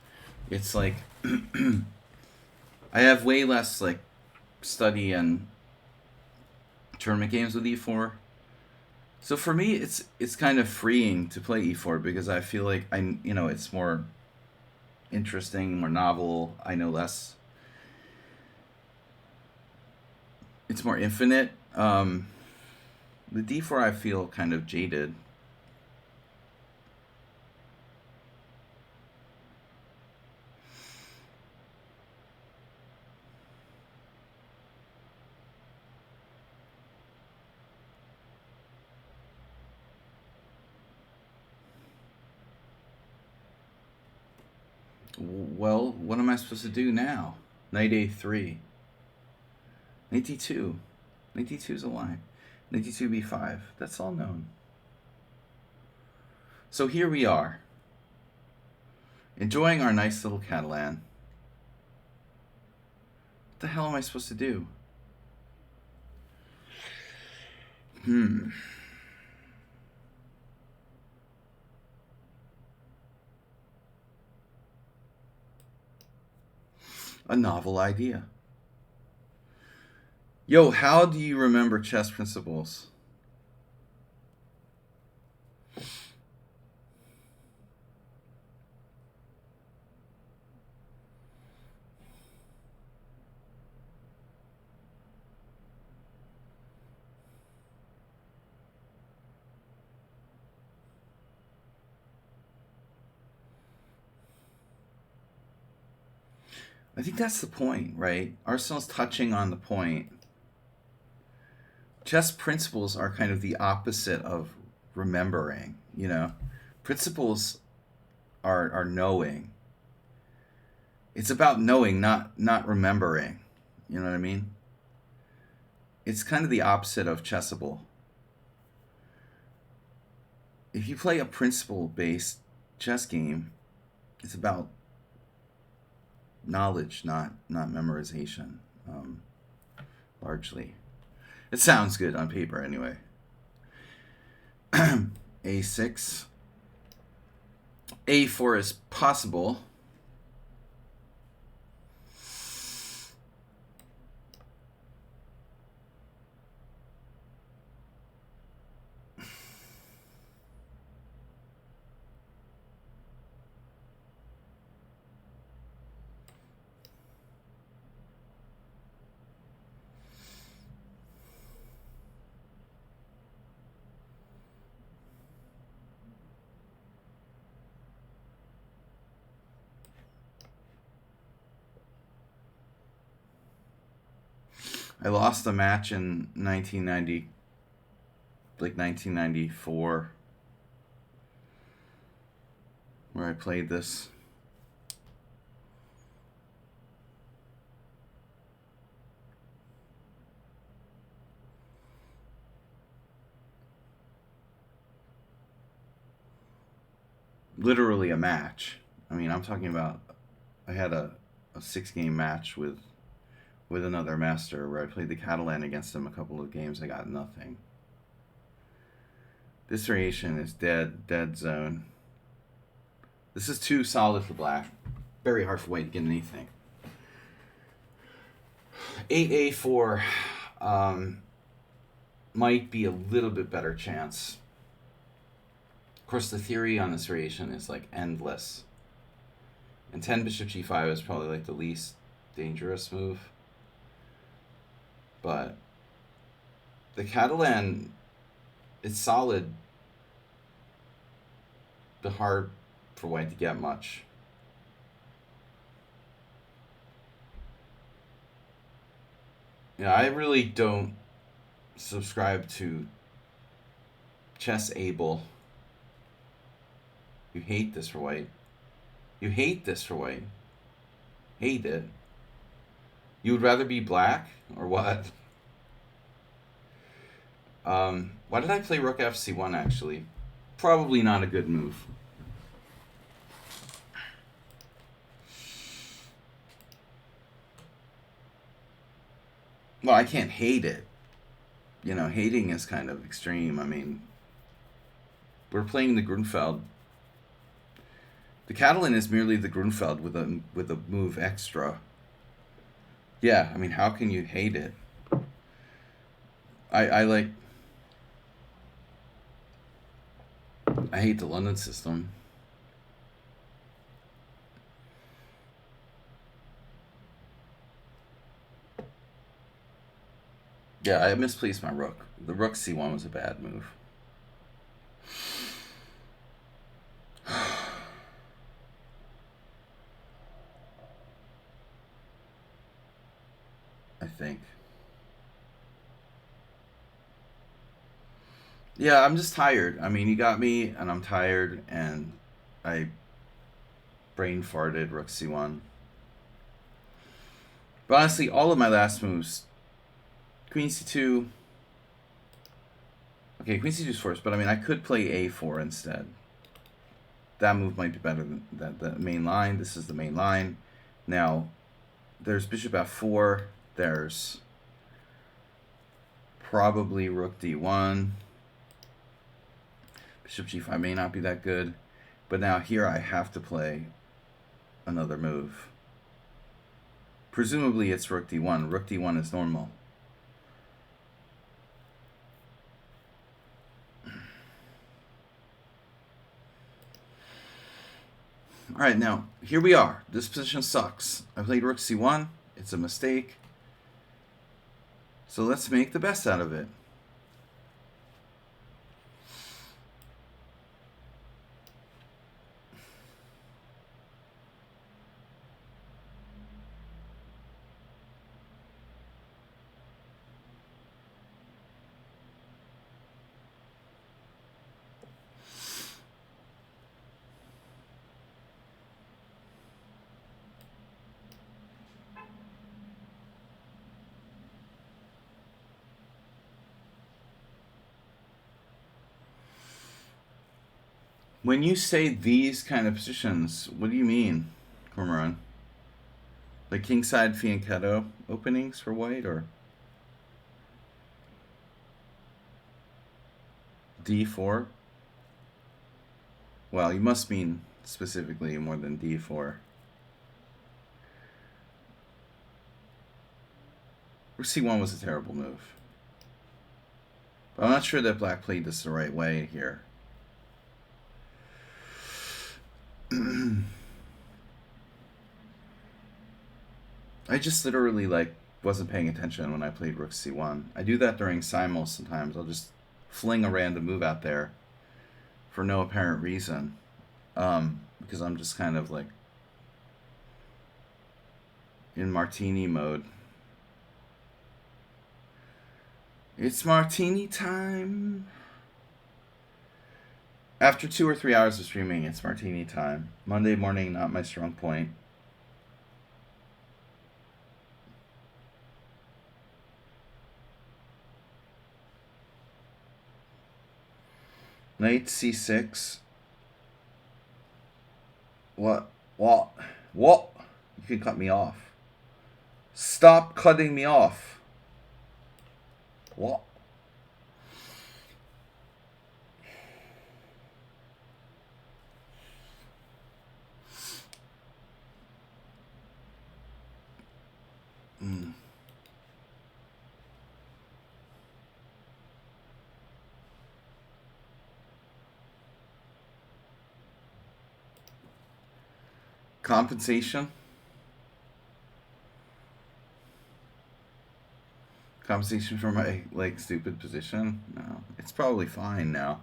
like I have way less like study and tournament games with e4. So for me, it's kind of freeing to play e4 because I feel like it's more interesting, more novel. I know less. It's more infinite. The d4 I feel kind of jaded. Well, what am I supposed to do now? Knight a3. Knight d2. Knight d2 is a line. Knight d2 b5. That's all known. So here we are, enjoying our nice little Catalan. What the hell am I supposed to do? A novel idea. Yo, how do you remember chess principles? I think that's the point, right? Arsenal's touching on the point. Chess principles are kind of the opposite of remembering, Principles are knowing. It's about knowing, not remembering. You know what I mean? It's kind of the opposite of chessable. If you play a principle-based chess game, it's about knowledge, not memorization, largely. It sounds good on paper anyway. a6. a4 is possible. I lost a match in 1994, where I played this. Literally a match. I mean, I'm talking about, I had a 6-game match with another master where I played the Catalan against him a couple of games. I got nothing. This variation is dead zone. This is too solid for black. Very hard for white to get anything. 8a4 might be a little bit better chance. Of course, the theory on this variation is like endless. And 10 bishop g5 is probably like the least dangerous move. But the Catalan is solid. The hard for white to get much. Yeah, I really don't subscribe to chess able. You hate this for white. You hate this for white. Hate it. You would rather be black or what? Why did I play rook fc1 actually? Probably not a good move. Well, I can't hate it. You know, hating is kind of extreme. I mean, we're playing the Grunfeld. The Catalan is merely the Grunfeld with a move extra. Yeah, I mean, how can you hate it? I hate the London system. Yeah, I misplaced my rook. The rook c1 was a bad move. I think. Yeah, I'm just tired. I mean, you got me, and I'm tired, and I brain farted rook c1. But honestly, all of my last moves, queen c2. Okay, queen c2 is first, but I mean, I could play a4 instead. That move might be better than the main line. This is the main line. Now, there's bishop f4. There's probably rook d1. Bishop g5 may not be that good. But now here I have to play another move. Presumably it's rook d1. Rook d1 is normal. Alright, now, here we are. This position sucks. I played rook c1. It's a mistake. So let's make the best out of it. When you say these kind of positions, what do you mean, Cormoran? Like kingside fianchetto openings for white, or d4? Well, you must mean specifically more than d4. Rook c1 was a terrible move. But I'm not sure that black played this the right way here. I just literally wasn't paying attention when I played rook c1. I do that during simul sometimes. I'll just fling a random move out there for no apparent reason, because I'm just kind of like in martini mode. It's martini time. After 2 or 3 hours of streaming, it's martini time. Monday morning, not my strong point. Knight c6. What? What? What? You can cut me off. Stop cutting me off. What? Compensation? Compensation for my, stupid position? No. It's probably fine now.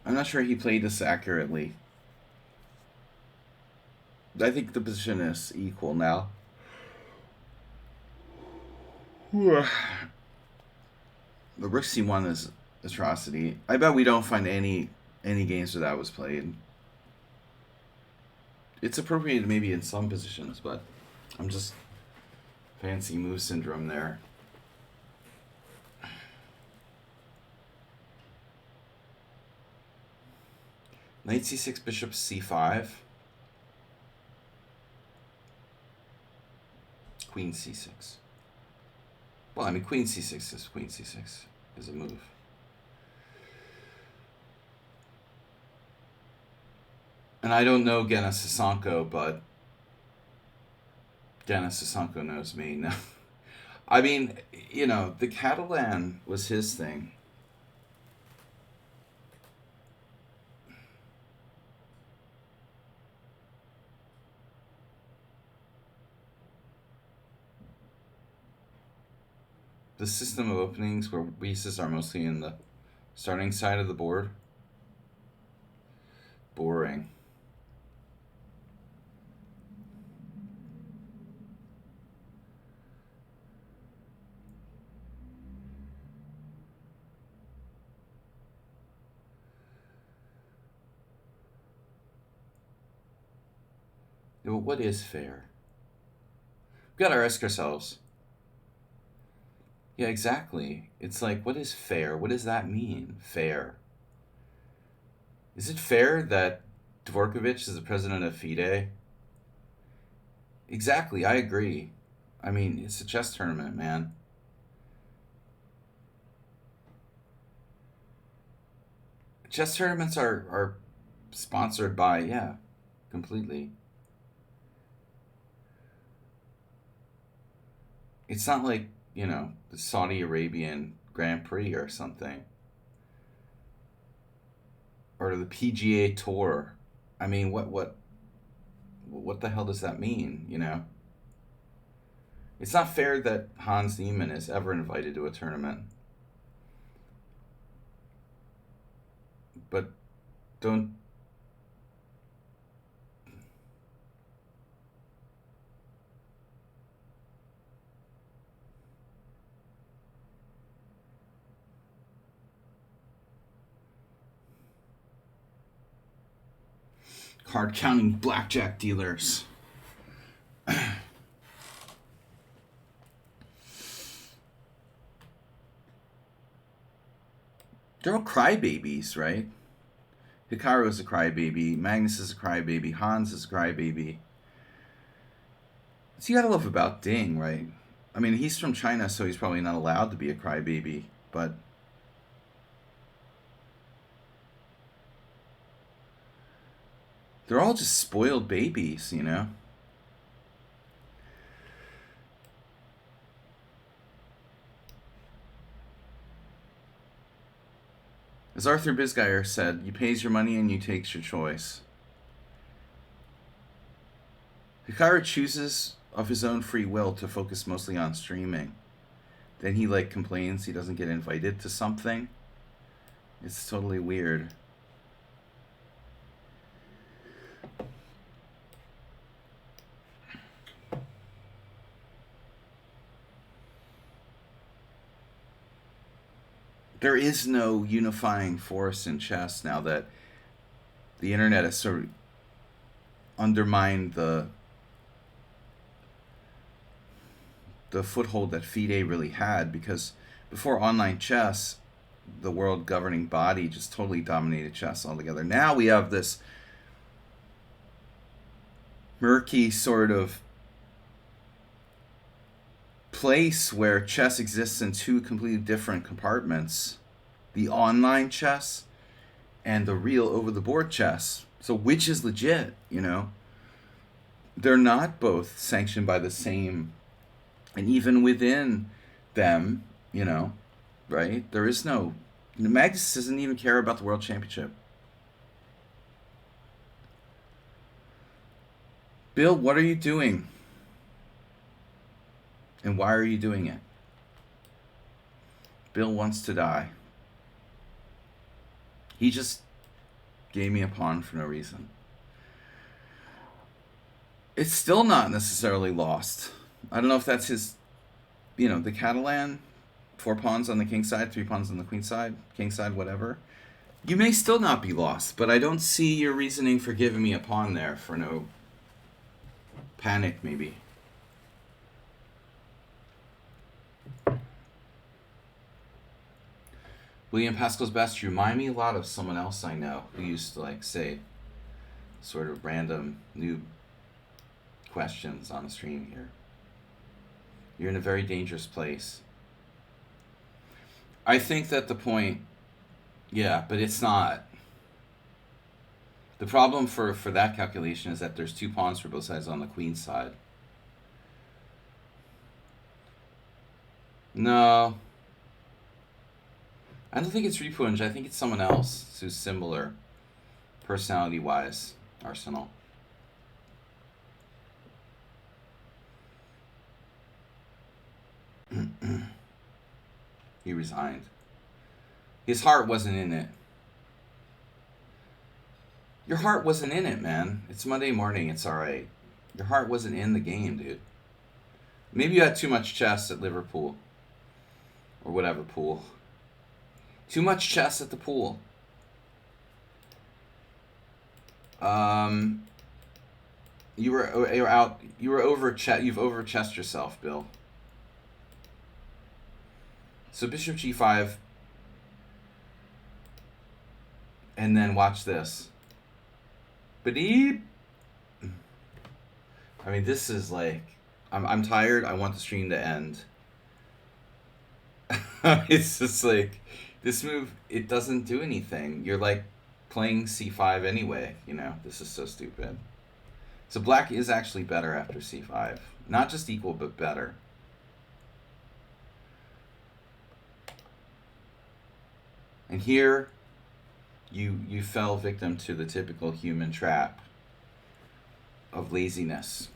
I'm not sure he played this accurately. I think the position is equal now. The rook c1 is atrocity. I bet we don't find any games where that was played. It's appropriate maybe in some positions, but I'm just fancy move syndrome there. Knight c6, bishop c5. Queen c6. Well, I mean, queen c6 is queen c6 is a move. And I don't know Gena Sasanko, but Gena Sasanko knows me. No. I mean, you know, the Catalan was his thing. The system of openings where pieces are mostly in the starting side of the board. Boring. Well, what is fair? We've got to ask ourselves. Yeah, exactly. It's like, what is fair? What does that mean, fair? Is it fair that Dvorkovich is the president of FIDE? Exactly, I agree. I mean, it's a chess tournament, man. Chess tournaments are sponsored by, yeah, completely. It's not like, you know, the Saudi Arabian Grand Prix or something. Or the PGA Tour. I mean, what the hell does that mean, you know? It's not fair that Hans Niemann is ever invited to a tournament. But don't. Card counting blackjack dealers. They're all crybabies, right? Hikaru is a crybaby. Magnus is a crybaby. Hans is a crybaby. So you gotta love about Ding, right? I mean, he's from China, so he's probably not allowed to be a crybaby, but they're all just spoiled babies, you know? As Arthur Bisgeyer said, you pays your money and you takes your choice. Hikaru chooses of his own free will to focus mostly on streaming. Then he like complains he doesn't get invited to something. It's totally weird. There is no unifying force in chess now that the internet has sort of undermined the foothold that FIDE really had, because before online chess, the world governing body just totally dominated chess altogether. Now we have this murky sort of place where chess exists in two completely different compartments: the online chess and the real over-the-board chess. So which is legit, you know? They're not both sanctioned by the same, and even within them, you know, right? There is no, Magnus doesn't even care about the World Championship. Bill, what are you doing? And why are you doing it? Bill wants to die. He just gave me a pawn for no reason. It's still not necessarily lost. I don't know if that's his, the Catalan, 4 pawns on the king side, 3 pawns on the queen side, king side, whatever. You may still not be lost, but I don't see your reasoning for giving me a pawn there for no panic, maybe. William Pascal's best. You remind me a lot of someone else I know who used to like say sort of random new questions on the stream here. You're in a very dangerous place. I think that the point, yeah, but it's not. The problem for that calculation is that there's 2 pawns for both sides on the queen side. No. I don't think it's Repunj. I think it's someone else who's similar, personality-wise, Arsenal. He resigned. His heart wasn't in it. Your heart wasn't in it, man. It's Monday morning. It's all right. Your heart wasn't in the game, dude. Maybe you had too much chess at Liverpool. Or whatever pool. Too much chess at the pool. You've over chessed yourself, Bill. So bishop g5, and then watch this. Badeep. I mean, this is like, I'm tired. I want the stream to end. It's just like, this move, it doesn't do anything. You're like playing c5 anyway, This is so stupid. So black is actually better after c5. Not just equal, but better. And here, you fell victim to the typical human trap of laziness.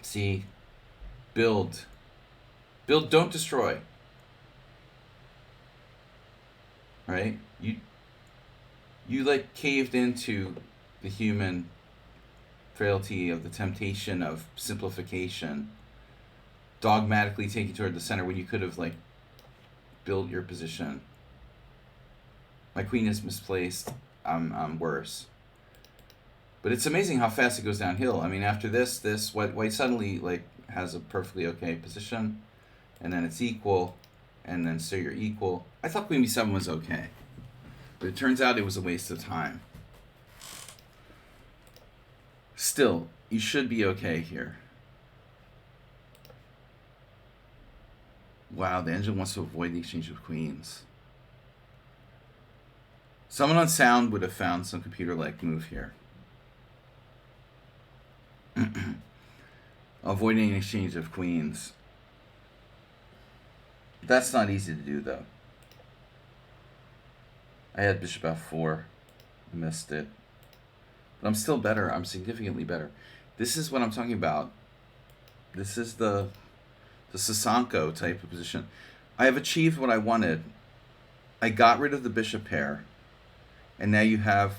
See, build, don't destroy. Right? You like caved into the human frailty of the temptation of simplification, dogmatically taking toward the center when you could have like built your position. My queen is misplaced. I'm worse. But it's amazing how fast it goes downhill. I mean, after this white suddenly like has a perfectly okay position, and then it's equal, and then so you're equal. I thought queen b7 was okay, but it turns out it was a waste of time. Still, you should be okay here. Wow, the engine wants to avoid the exchange of queens. Someone on sound would have found some computer-like move here. Avoiding an exchange of queens. That's not easy to do, though. I had bishop f4. Missed it. But I'm still better. I'm significantly better. This is what I'm talking about. This is the Sasanko type of position. I have achieved what I wanted. I got rid of the bishop pair. And now you have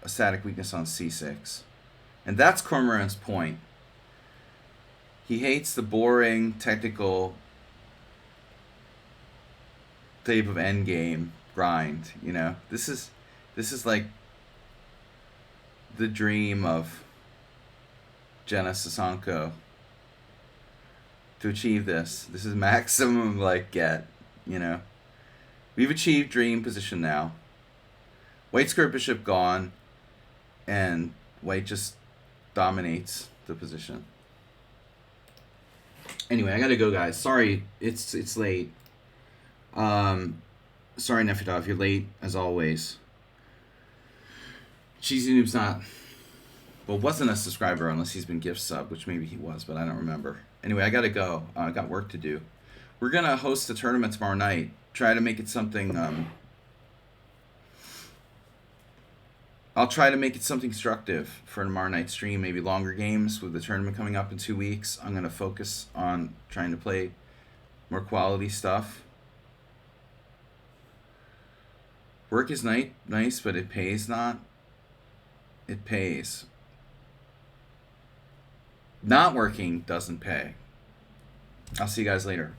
a static weakness on c6. And that's Cormoran's point. He hates the boring, technical type of endgame grind, This is like the dream of Jenna Sasanko to achieve this. This is maximum like get, We've achieved dream position now. White square bishop gone, and white just dominates the position. Anyway, I gotta go, guys. Sorry, it's late. Sorry, Nefidov, you're late as always. Cheesy Noob's not, wasn't a subscriber unless he's been gift sub, which maybe he was, but I don't remember. Anyway, I gotta go. I got work to do. We're gonna host a tournament tomorrow night. Try to make it something. I'll try to make it something constructive for tomorrow night's stream, maybe longer games with the tournament coming up in 2 weeks. I'm going to focus on trying to play more quality stuff. Work is nice, but it pays not. It pays. Not working doesn't pay. I'll see you guys later.